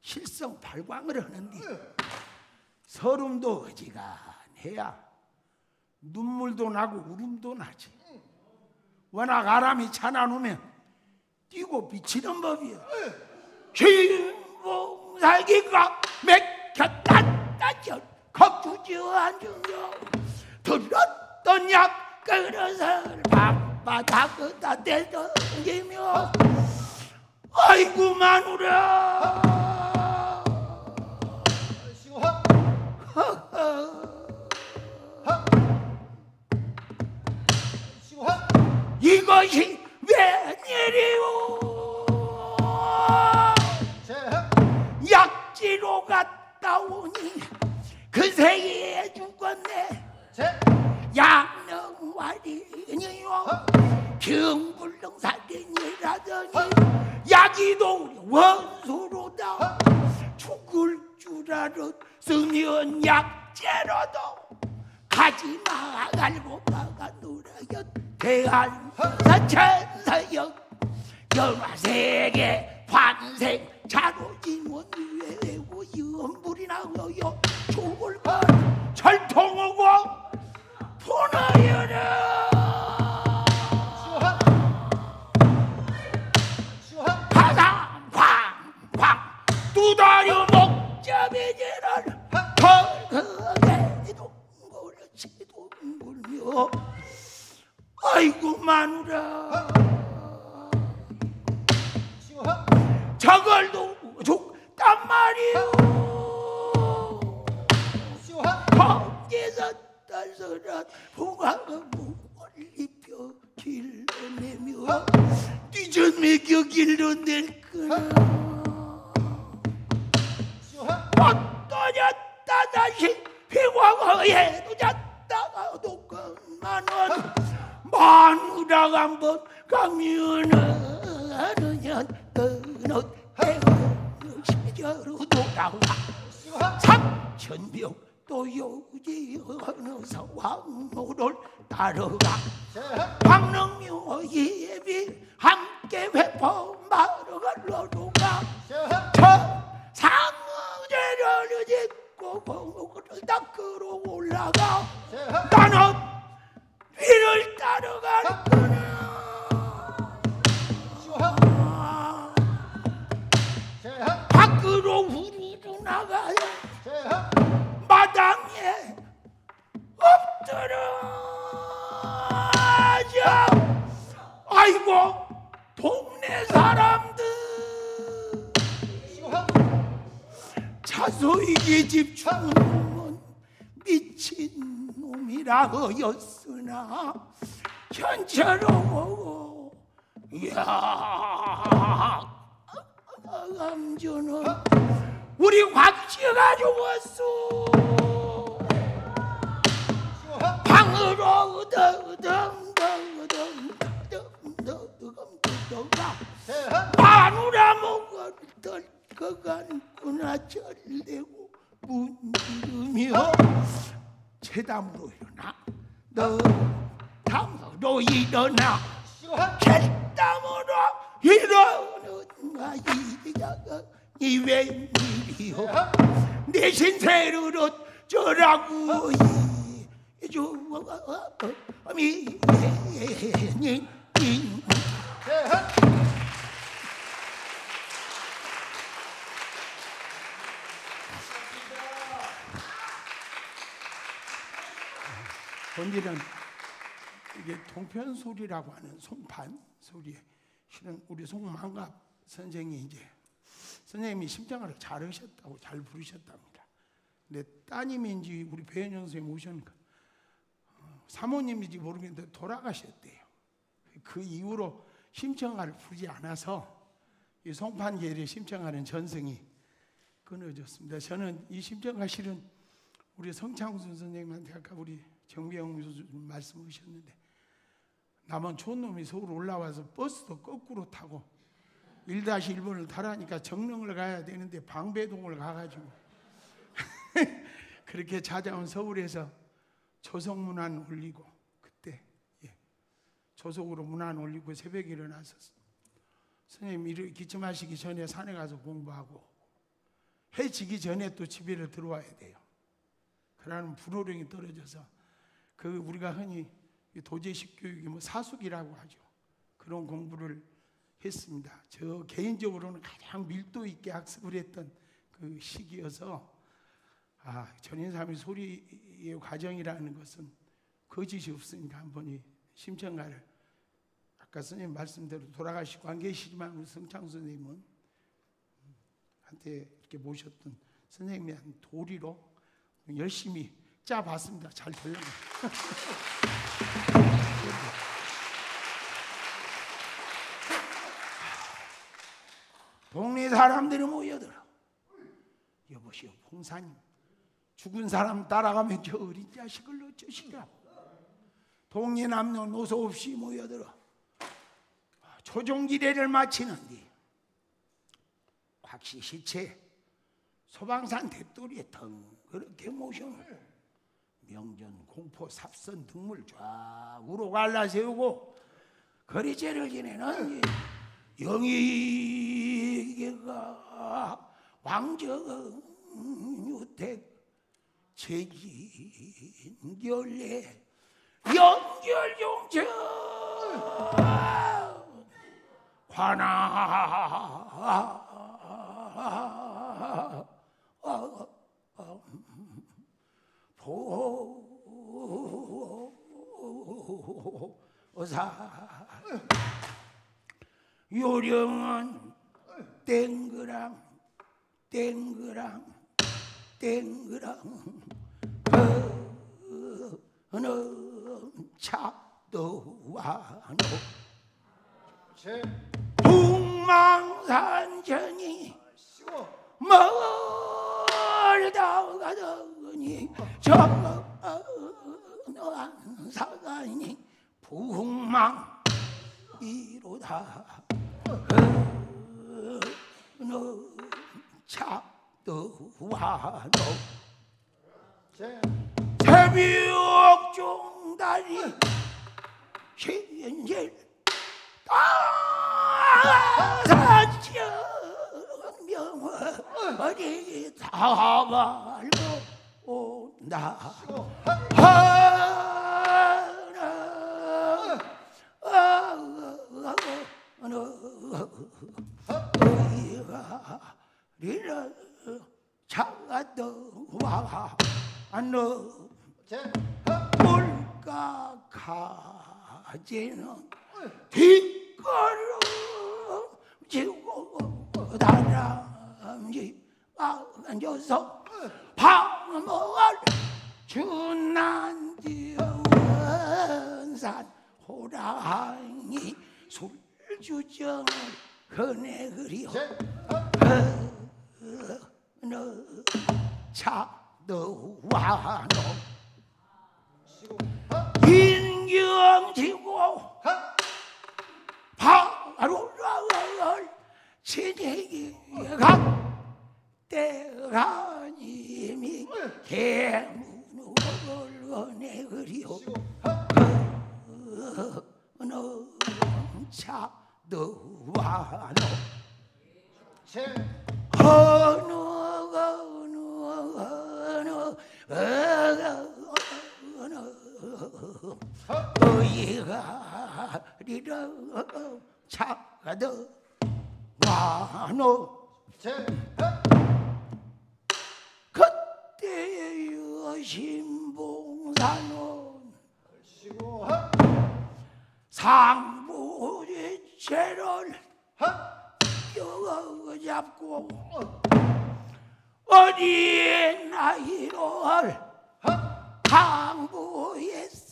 실성 발광을 하는데 서름도 어지간해야 눈물도 나고 울음도 나지. 워낙 아람이 차나누면 뛰고 비치는 법이야. 신봉사기가 맥혔다 걱주지어앉으며 들었던 약 그릇을 밤바닥에다 대던지며 아이고 마누라 이것이 웬일이오. 약지로 갔다 오니 그새에 죽었네. 양릉활이니요 병불능살인이라더니 약이도 원수로다. 죽을 줄 알았으면 약재로도 가지마 알고 막아 놀아요. 대한사천사역 연화세계 환생 자로지원 외고 연불이 나오요. 죽을 것 철통하고 분하여라. 가상 황황 두다려 목자매제를 덜컥에 동물치동물며 아이고 마누라 저걸도 죽단 말이오. 시원 밤에서 딸서란 봉황을 입혀 길러내며 뒤져매겨 길러낼 거나 시원 어떠냐 다시 회광어에 놓았다가도 그만은 마누라가 한번 가면은 하느냐 너는 해어는 시절로 돌아와 시원 삼천명 또 요지어서 왕노를 따라가 황릉묘 예비 함께 회포 마루가로가 저 상어제를 짓고 공을 닦으러 올라가 나는 위를 따라가는구나. 밖으로 후루루 나가요. 마당에 엎드려져. 아이고 동네 사람들 차소이기 집주는 놈은 미친 놈이라 하였으나 현처로 이야 감전은 우리 곽씨가 죽었어. 방으로 마누라 목을 덜컥안구나 절대고 문지르며 재담으로 일어나 너 담으로 일어나 캣담으로 일어나 이 웬일이요 내 신세를 어쩌라고 본질은 이게 동편소리라고 하는 송판 소리에 실은 우리 송만갑 선생이 이제 선생님이 심정을 잘하셨다고 잘 부르셨답니다. 근데 따님인지 우리 배현영 선생님 오셨는가 사모님인지 모르겠는데 돌아가셨대요. 그 이후로 심청가를 부르지 않아서 이 송판계를 심청하는 전승이 끊어졌습니다. 저는 이 심청가 실은 우리 성창순 선생님한테 아까 우리 정비영 교수 말씀하셨는데 남은 촌놈이 서울 올라와서 버스도 거꾸로 타고 1-1번을 타라니까 정릉을 가야 되는데 방배동을 가가지고 그렇게 찾아온 서울에서 조석문안 올리고 그때 조석으로 문안 올리고 새벽에 일어나서 선생님 기침하시기 전에 산에 가서 공부하고 해 지기 전에 또 집에를 들어와야 돼요. 그러면 불호령이 떨어져서 그 우리가 흔히 도제식 교육이 뭐 사숙이라고 하죠. 그런 공부를 했습니다. 저 개인적으로는 가장 밀도 있게 학습을 했던 그 시기여서 전인삼위 소리의 과정이라는 것은 거짓이 없으니까 한번 이 심청가를 아까 선생님 말씀대로 돌아가시고 안 계시지만 우리 성창 선생님은 한테 이렇게 모셨던 선생님의 한 도리로 열심히 짜봤습니다. 잘 되려고. 동네 사람들이 모여들어. 여보시오 봉사님 죽은 사람 따라가면 저 어린 자식을 어쩌시라. 동네 남녀 노소 없이 모여들어 조종기례를 마치는데 곽씨 시체 소방산 대돌이에 腾그렇게 모셔놓고 명전 공포 삽선 등물 좌우로 갈라세우고 거리죄를 지내는 영의가 왕정유택 제진결례 연결종천 관아 보사 요령은 땡그랑 땡그랑 땡그랑 차도와노 북망산천이 멀다 가더니 정한 사가니 북망 이로다 차도와노 새벽 종다리 신실 사천명어 어디 다 말고 온다 리라 차가도와 너 물가 가지는 뒷걸음 지고 다람쥐 앉아서 밤을 준난디원산 호랑이 술주정을 흔해그리오 너 차도와노 인경지고 바로를 지내기가 때가님이 대문을 건네그리오 너 차도와노 어이가 리러 차도 와노 그때의 여신봉사는 상부지체를 잡고 어린 아이를 항부에서가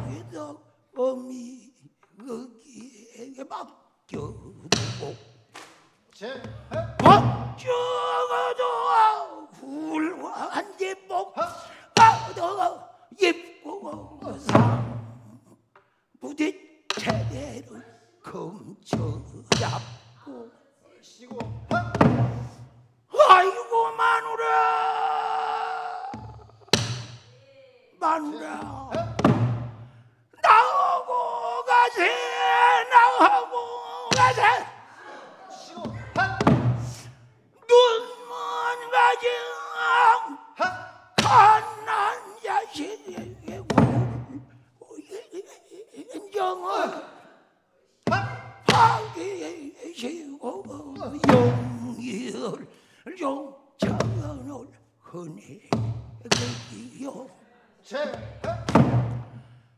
위도 어미 거기에게 맡겨두고 적어도 훌륭한 제복 얻어 입고 상 부딪체대로 검쳐잡고 아이고 마누라 나오고 가세 눈먼 가정 갓난 자식에게 인정을 파괴시고 용일 용천을 흔해그리요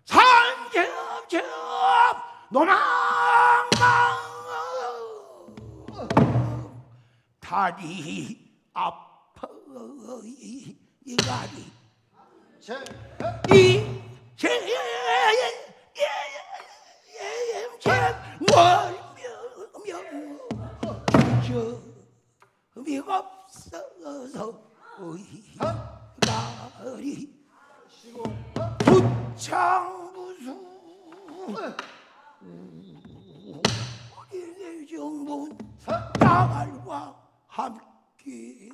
산접접 노망망 다리 아파 이가리 월명명 없어서 가리 부창부수 우리의 정부는 나발과 함께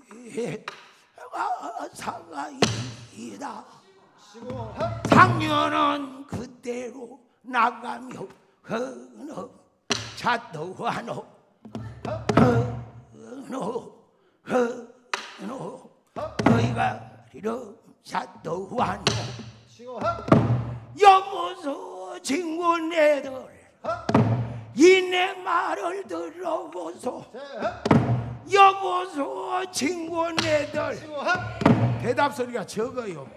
사가이다 상년은 그대로 나가며 헌어 차도하노 헌어 너희가 이런 차도하노 여보소 친구네들 이내 말을 들어보소 여보소 친구네들 대답 소리가 적어요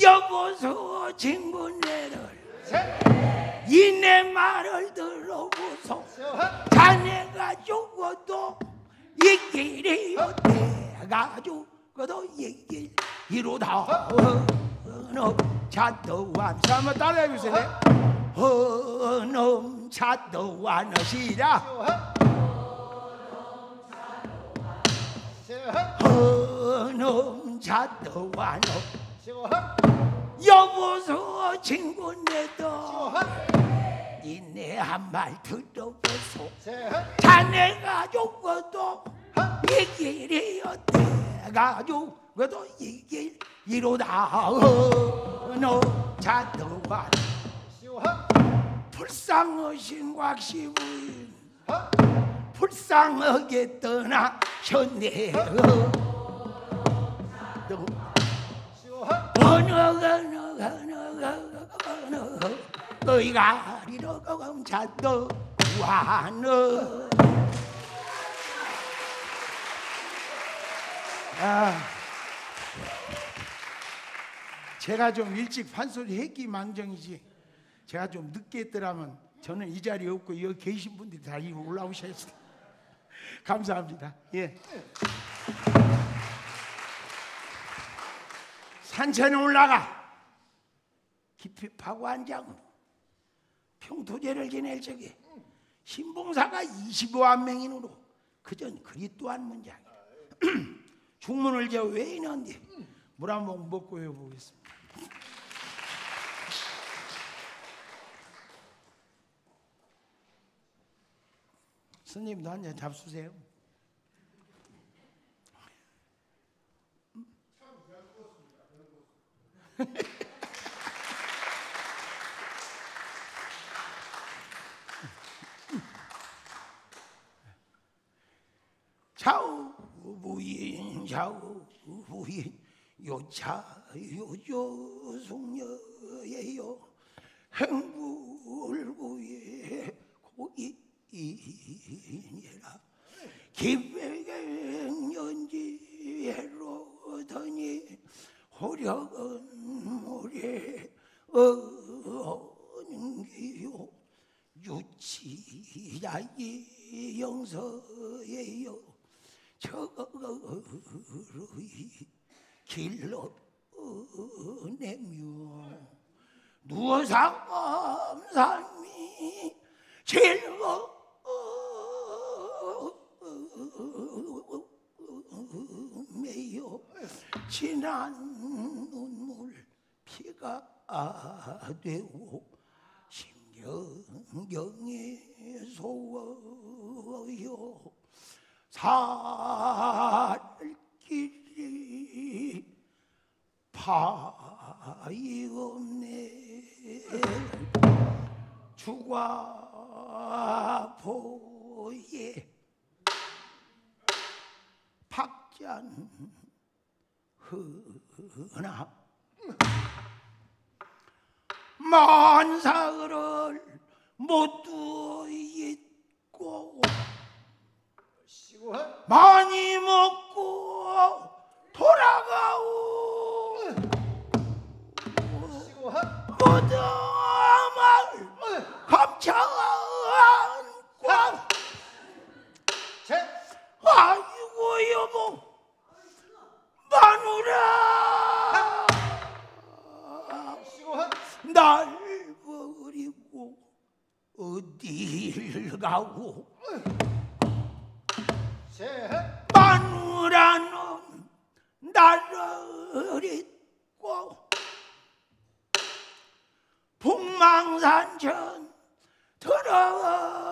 여보소 친구네들 이 내 말을 들어보소. 자네가 죽어도 이 길이 내가 죽어도 이 길 이루다. 차도한 한번 따라해보세요. 허놈 차도한 시작. 허놈 차도한 여보소 친구네도 이내 한 말 들어보소. 자네가 죽어도 이 길이 내가 죽어도 이 길 이루다. 너 자도한 불쌍하신 곽시부인 불쌍하게 떠나셨네. 너희가 리로 검자도 와너. 제가 좀 일찍 판소리 했기 망정이지, 제가 좀 늦게 했더라면 저는 이 자리에 없고 여기 계신 분들이 다 이거 올라오셨어요. 감사합니다. 예. 산천에 올라가 깊이 파고 한 장으로 평토제를 지낼 적에 신봉사가 25만 명인으로 그전 그리 또한 문장이 중문을 저 외인한데 물 한 번 먹고 해보겠습니다. 스님도 한 잔 잡수세요. 좌우 부인 좌우 부인 요차 요조 송녀예요. 행불부의 고인이라 기백연지해로더니 호력은 모래 언기요. 유치야이 영서예요. 저거의 길러 내며 누워서 삶이 즐거매요. 진한 눈물 피가 되고 심경에 소워요. 살길이 바위 없네. 주과포에 박잔 흐나 만사를 못 두어 있고 많이 먹고 돌아가오. 무덤을 감춰안고 아이고 여보 마누라 날 버리고 어딜 가고. 마누라는 나를 잊고 북망산천 들어가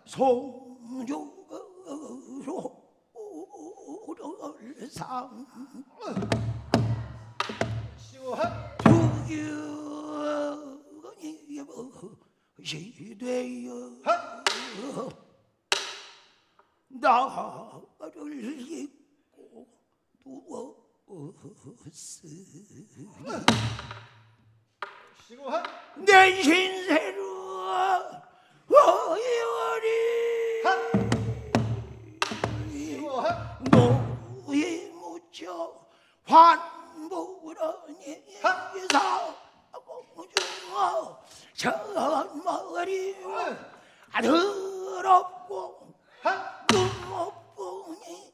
송주로 삼 두견이 시되어 나를 잊고 누웠으니 내 신세로 어이어리 노에 묻혀 환불하니 사 머리 더럽고 눈목뿐이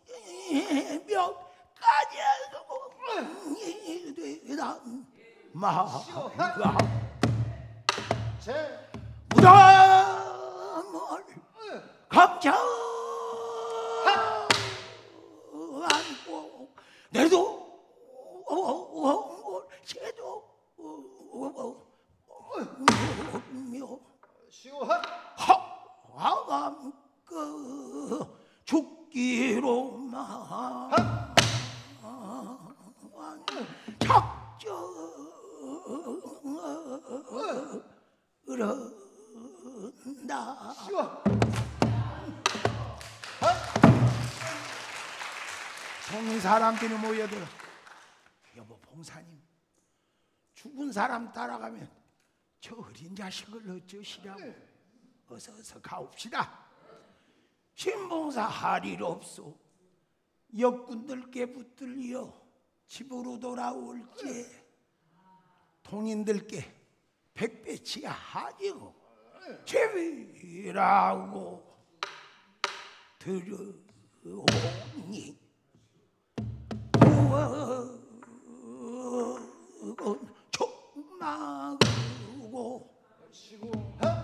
몇 가지고 되다 마가 무덤을 감춰 안고 내도 새도 하감 그 죽기로만 작정을한다. 성민 사람들이 모여들어. 여보 봉사님, 죽은 사람 따라가면 저 어린 자식을 어쩌시라고. 어서 가옵시다. 신봉사 할 일 없소. 역군들께 붙들려 집으로 돌아올지 통인들께 백배치야 하지요. 제비라고 들으오니 촉마고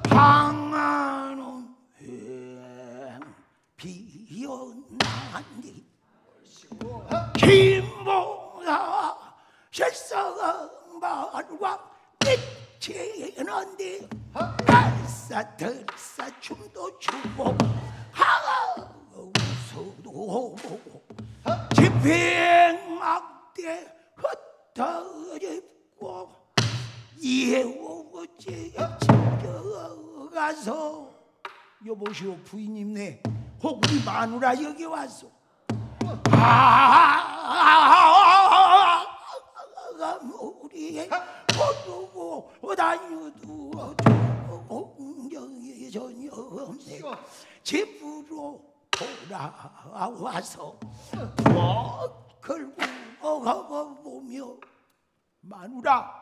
방안은 비었나니 김봉사와 실성발과 미치는데 달사들사 춤도 추고 하우서도 보고 집행막대 흩어집고 예우고째 가서 여보시오 부인님네 혹 우리 마누라 여기 왔소. 우리 보고 다녀도 공경이 전혀 없네. 집으로 돌아와서 걸고 보며 마누라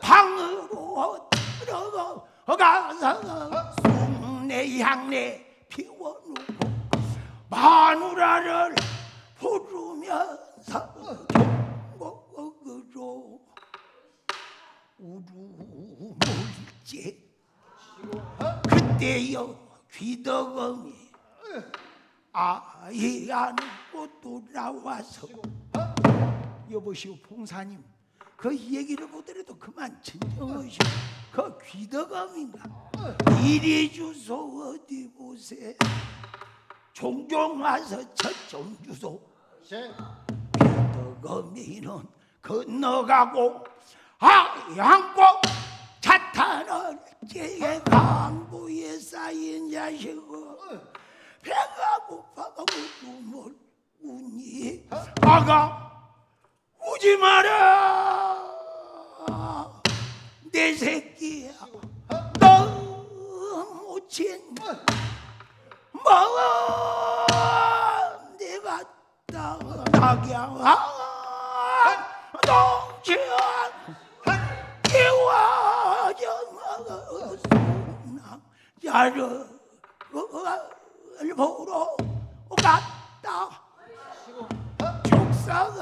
방으로 들어가서 숭례 향례 피워놓고 마누라를 부르면서 경곡으로 우르물지. 그때여 귀덕음이 아이 안고 돌아와서 여보시오 봉사님 그 얘기를 보더라도 그만 진정하시오. 그 귀덕음인가 이리 주소 어디 보세. 종종 와서 저좀 주소. 귀덕음이는 건너가고 아이 안고 자탄을 제게 강부에 쌓인 자식은 배가 고파가 눈물 우니. 아가 우지 마라 내 새끼야. 너 모친 내가 떠나게 동지한 이와정나 야를 보러 갔다. 족사가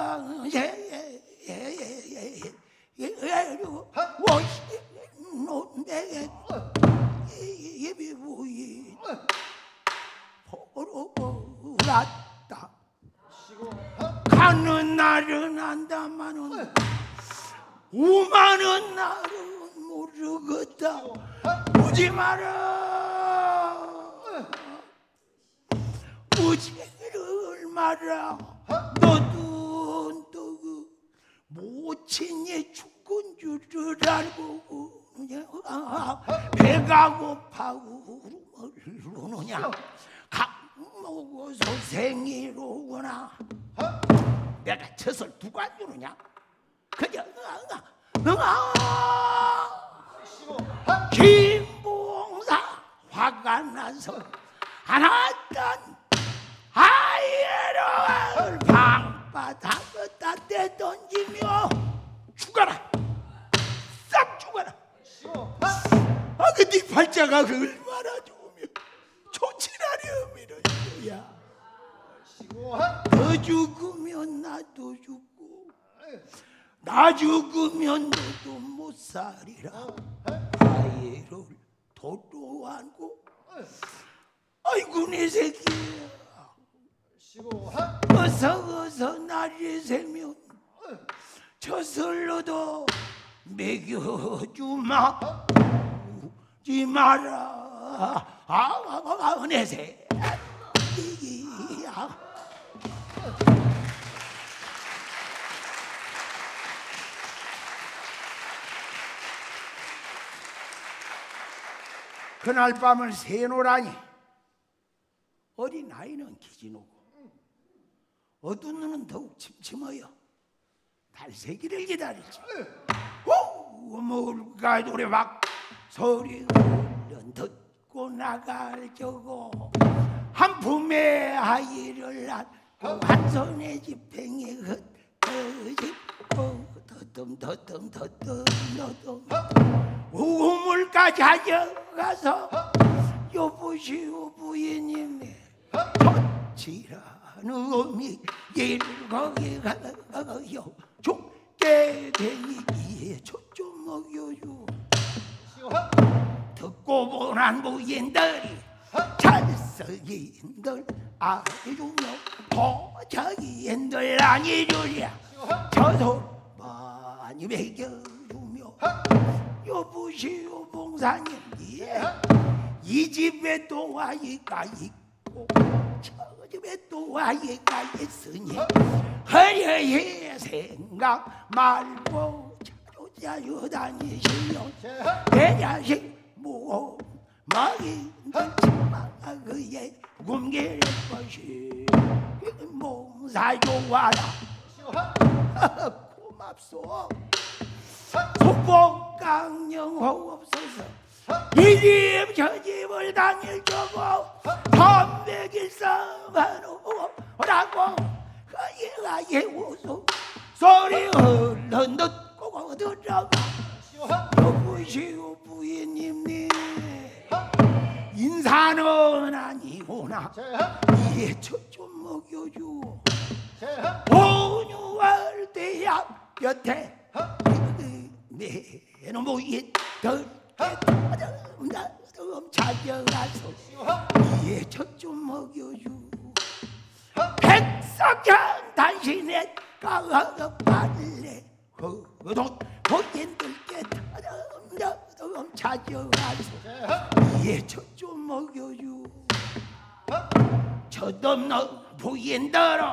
오시는데 예비부인 보러 갔다. 가는 날은 안다마는 오마는 날은 모르겠다. 오지 마라 오지를 마라. 너도 그 모친이 죽은 줄을 알고 배가 고파 울으느냐. 강목고 소생이로구나. 내가 젖을 누가 주느냐. 그냥 김봉사 화가 나서 하나던 아이를 방바닥에 딴데 던지며 죽어라. 싹 죽어라. 아, 그 네 팔자가 그 얼마나 좋으면 좋지라렴 이러야. 너 죽으면 나도 죽고 나 죽으면 너도 못 살리라. 아이를 도로 안고 아이고 내 새끼야. 어서 나를 세면 저슬로도 먹여주마 지 마라. 내 새끼야. 그날 밤을 새노라니 어린아이는 기진오고 어두운 눈은 더욱 침침하여 달새기를 기다리지. 뭘까 노래박 소리 얼른 듣고 나갈 저고 한 품에 아이를 낳고 한 손에 지팽이 흩어지고 더듬 우물까지 가져가서 여보시오 부인님의 젖이라는 놈이 일거기 가요 죽게 되기에 젖좀 먹여줘. 듣고 보란 부인들이 잘쓰기인들 아니주며 도자기인들 아니주랴. 저도 많이 먹여주며 여보시오 봉사님 이 집에 또 아이가 있고 저 집에 또 아이가 있으니 허여의 생각 말고 자주 다니시오. 내 자식 뭐 먹이들 치마 그의 굶길 것이 봉사 좋아라. 고맙소. 속복강령 없어서 이 집 저 집을 다닐 적고 선백일성하노라고 아예 웃어 소리 흘러 듣고 들어가. 여보시오 부인님네 인사는 아니구나. 이에 젖좀 먹여줘. 온유할 때야 곁에 내는 모인들 찾아가서 이에 젖좀 먹여줘. 백석현 당신의 빨래 그돈 보인들께 찾아가서 이에 젖좀 먹여줘. 젖없는 부인들은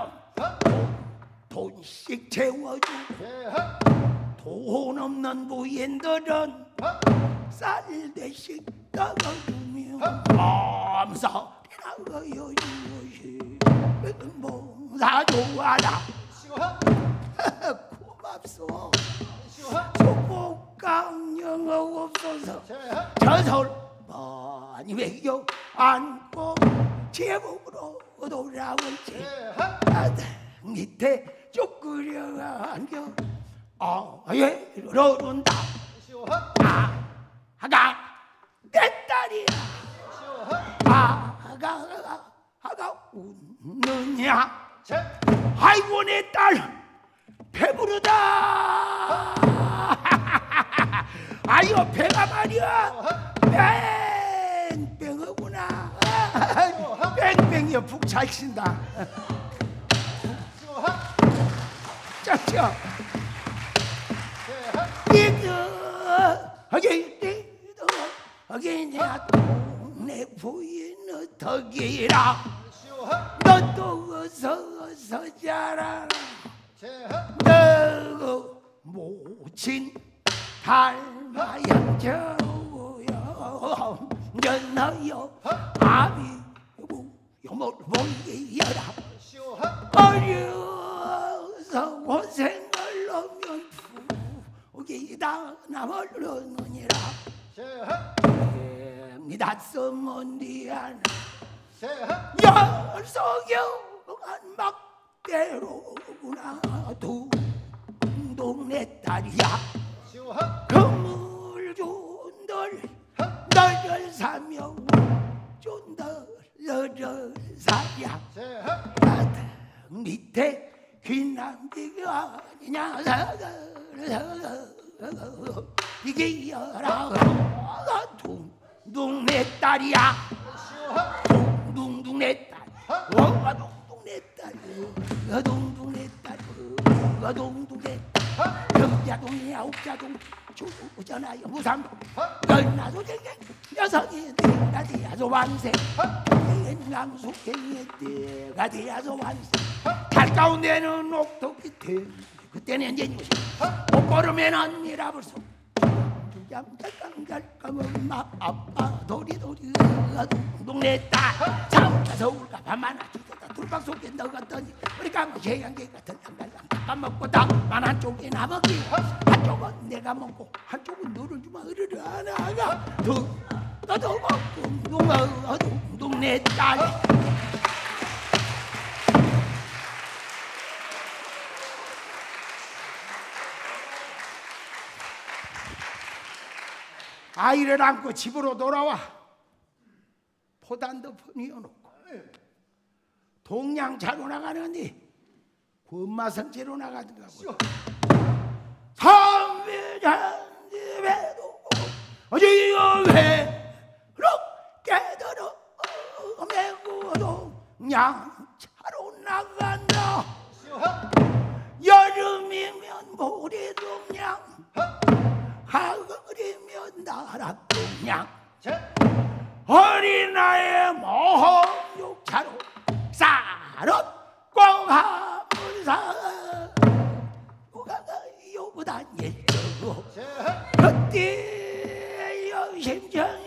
돈씩 채워주고 돈 없는 부인들은 쌀 대신 떠가주며 감사라고 여주시 봉사 좋아라. 고맙소. 소복강령 없어서 저솔 많이 외겨 안고 제복으로 돌아올 때 밑에 쭉 끌려가며 아예를 온다. 아가 내 딸이야. 아가 웃느냐. 아이고 내 딸 배부르다. 아유 배가 말이야 뺑뺑하구나. 뺑뺑이야 푹 잘 친다. 짜짜 어게 내 동네 부인 어떡이라. 너도 어서 자라라. 너 모친 닮아야 저우여 연하여 아비 요뭘 보이여라. 어려서 고생을 하면 푸기다 남을러느니라. 낯선 디안 열속여한 막대로 하루나 동동내 딸이야 시원 그물 준들 너를 사며 준들 너를 사야 제하 바닥 밑에 귀남기가 아니냐 이게 여라 둥둥 내 딸이야 둥둥 내 딸 둥둥 내 딸 둥둥 내 딸 둥둥 내 딸 금자동이 아홉자동 주전하여 무삼동 열나도 쟁쟁 여성이 내가 되어서 완세 강수갱이 내가 되어서 완세 달 가운데는 옥토끼 그때는 이제 옷걸음에는 미라불소 얌짤깡짤깡 엄마 아빠 도리도리 동네 딸 자울까 서울까 밤만 아치겠다 둘박 속에 넣었더니 우리 까마 해양개 같은 양갈랑 까먹고 다만 한쪽에 나먹기 한쪽은 내가 먹고 한쪽은 너를 주마 으르르 하나가 너도 먹고 동네 딸 아이를 안고 집으로 돌아와 포단도 퍼뉘어놓고 동양 차로 나가는데 권마성제로 나가든가 보다 삼비잔집에도 어지가 회로 깨들어 메고 동양 차로 나간다 여름이면 모래 동양 가을이면 나락동양 어린아이의 모험육차로 쌀옷 꽁하물사 누가가 요구단 일쩌고 그때 여심정이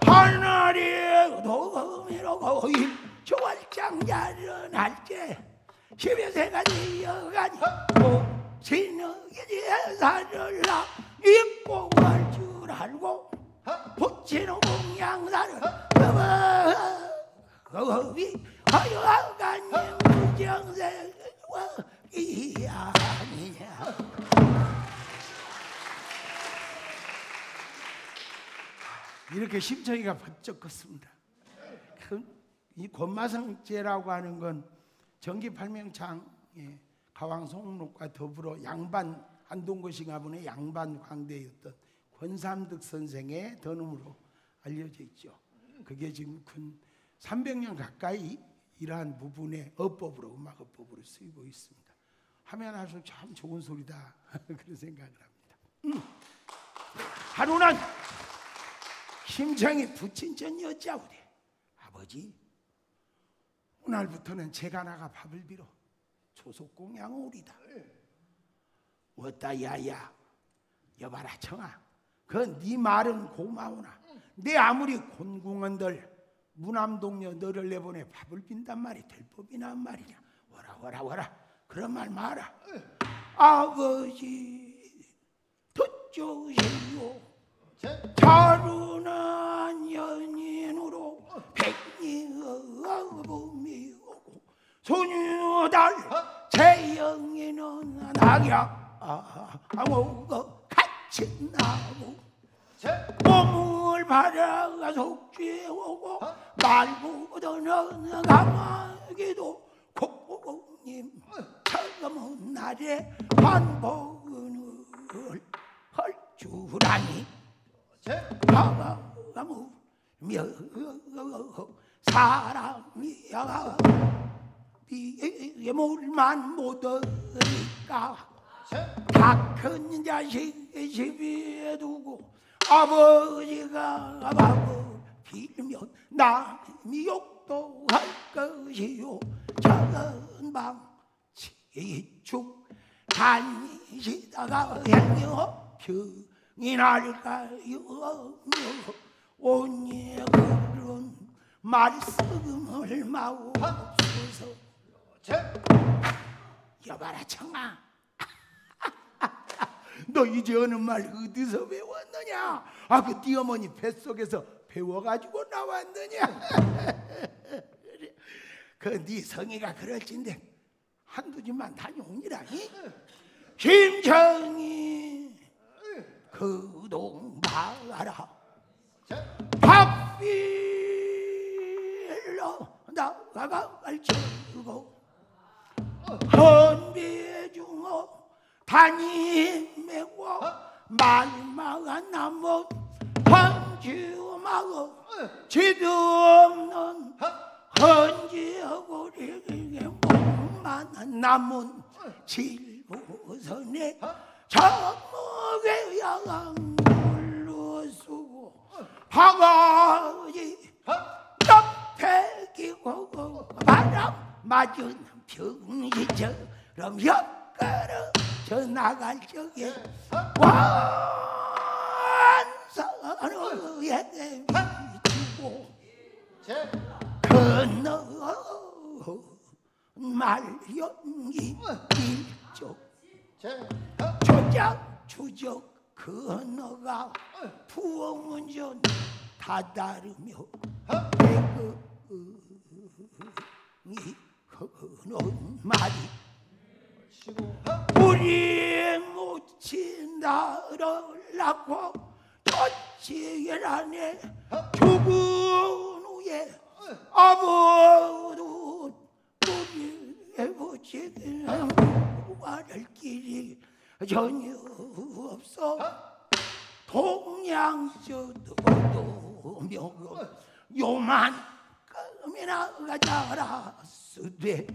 하늘이 도금이로 일조월장 야른할 때 12세가 되어가니 신에게 살을 입고 갈 줄 알고 붙이는 공양사를 거기 하여간님 문정세와 이아니냐 이렇게 심청이가 번쩍 컸습니다. 이 권마성제라고 하는 건 전기팔명창에 가왕송록과 더불어 양반 안동거시 가문의 양반 광대였던 권삼득 선생의 던음으로 알려져 있죠. 그게 지금 근 300년 가까이 이러한 부분의 어법으로 음악 어법으로 쓰이고 있습니다. 하면 할수록 참 좋은 소리다 그런 생각을 합니다. 하루는 심청이 부친전 여자우대 아버지 오늘부터는 제가 나가 밥을 빌어 소속공양 오리다. 어따 야야 여봐라 청아 그 네 말은 고마우나 내 아무리 곤궁한들 무남동녀 너를 내보내 밥을 빈단 말이 될 법이나 말이냐. 와라 그런 말 마라. 아버지 듣조세요 자루난 연인으로 백리어범이 오고 소녀달 재영이는 낙양하고 같이 나고 몸을 바라가 속죄하고 말보다는 가마기도 국보님 처음 날에 반복을 할 줄아니 가마무 사람이야 비에 물만 못하니까 다 큰 자식의 집에 두고 아버지가 밥을 빌면 남이 욕도 할 것이요 작은 방 지축 다니시다가 행여 병이 날까요 온예 그런 말씀을 마옵소서. 여봐라 청아 너 이제 어느 말 어디서 배웠느냐? 그 띠어머니 뱃속에서 배워가지고 나왔느냐? 그 네 성의가 그럴진데 한두 집만 다녀오니라니. 심청이 그동 봐라 밥빌러 나가갈 적고 헌비중어 다니매고 말망한 나무 헌지마고 지도 없는 헌지어고리에 목만한 나문 칠부선에 자목의 양물로 쓰고 바가지 옆에 끼고 바람 맞은 병이처럼 엿가려 저 나갈 적에 완산으에 비추고 건너 말연기 일쪽 조작 추적 건너가 부엉운전 다다르며 배경이 흐는 말이 우리 모치 나를 낳고 쫓기라네 죽은 후에 아무도 우리의 모치는 구할 길이 전혀 없어 동양저도 명고 요만큼이나 자랐으되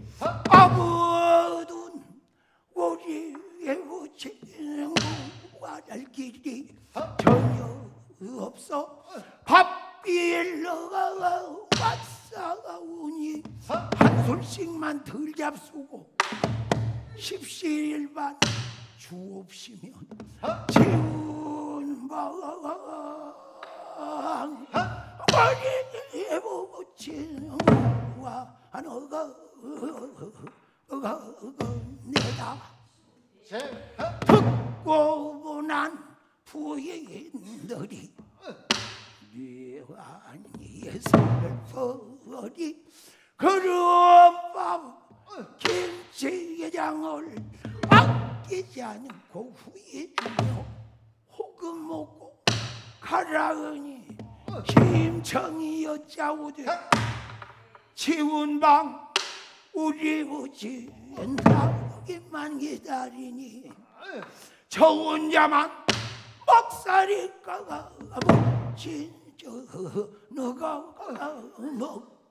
아무도 우리의 모치는 구할 길이 전혀 없어 밥빌러가 왔사오니 한술씩만 덜 잡수고 십시일반 주옵시면 지운방 머리에 묻힌 너가 내다 듣고 난 부인들이 뇌환이 슬퍼리 그런 밤 김치게장을 아끼지 않고 후회주며 혹은 먹고 가라으니 심청이 여짜오되 치운 방 우리 우지 나오기만 기다리니 저 혼자만 먹살이가가 묻힌 저 너가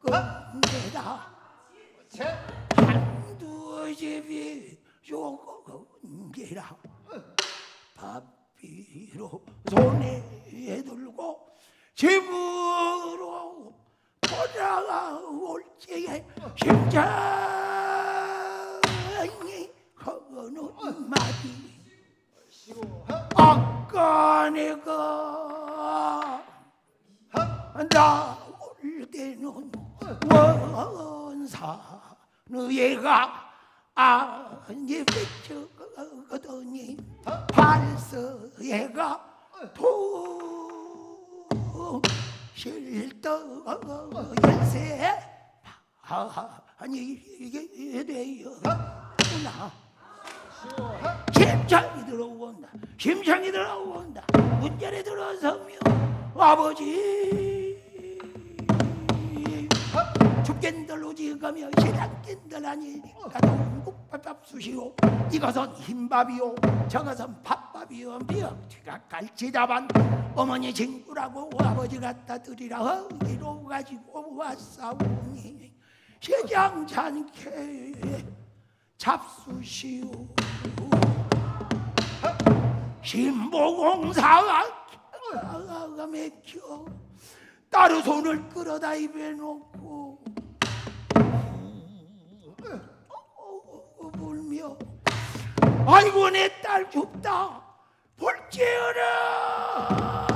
먹건데다 한두 집이 조금이라 밥비로 손에 들고 집으로 돌아올 적에 심장이 거는 말이 아까 내가 나올 때는 원사 너희가 안개 비추거더니 발서애가 실떡 연세 아니 이게 되었구나. 심장이 들어온다. 심장이 들어온다. 문전에 들어서며 아버지 죽겐들 오지가며 시작겐들 아니니까 국밥밥 수시오. 이것은 흰밥이요 저것은 밥밥이요 미역튀가 갈치다반 어머니 친구라고 아버지 갖다 드리라 허기로 가지고 왔사오니 시장찬케 잡수시오. 신보공사가 맥혀 따로 손을 끌어다 입에 놓고 울며 아이고 내 딸 춥다 볼지어라.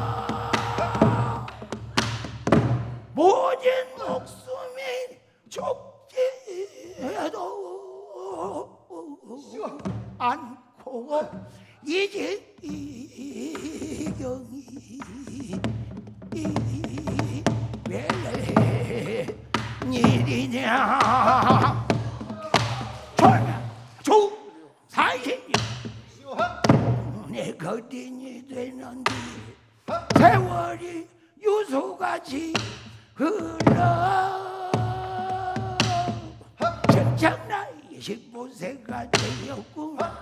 모진 목숨이 죽지 해도 않고 이제 이경이 왜 일이냐. 내 거린이 되는데 세월이 유수같이 흘러 정착나이 15세가 되었구만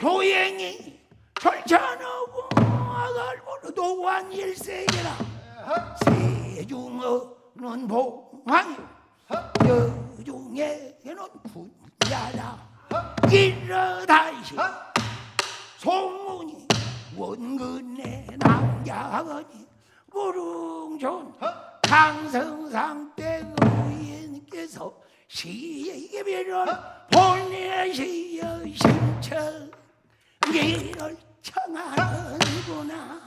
효행이 절찬하고 아갈고로 도안 일세계라 세중어는 봉황이 여중에는 군자라 일러다시 소문이 원근의 남자하거니 무릉존 강성상 대의인께서 시계별을 보내시어 신청 길을 청하는구나.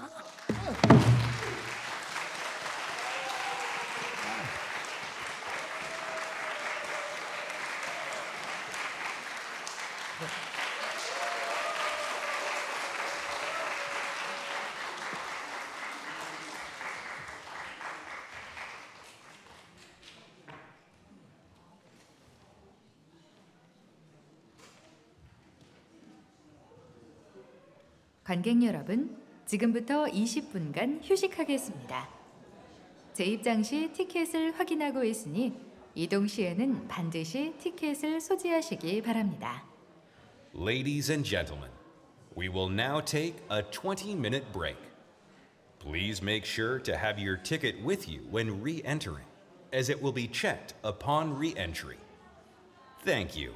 관객 여러분, 지금부터 20분간 휴식하겠습니다. 재입장 시 티켓을 확인하고 있으니 이동 시에는 반드시 티켓을 소지하시기 바랍니다. Ladies and gentlemen, we will now take a 20-minute break. Please make sure to have your ticket with you when re-entering, as it will be checked upon re-entry. Thank you.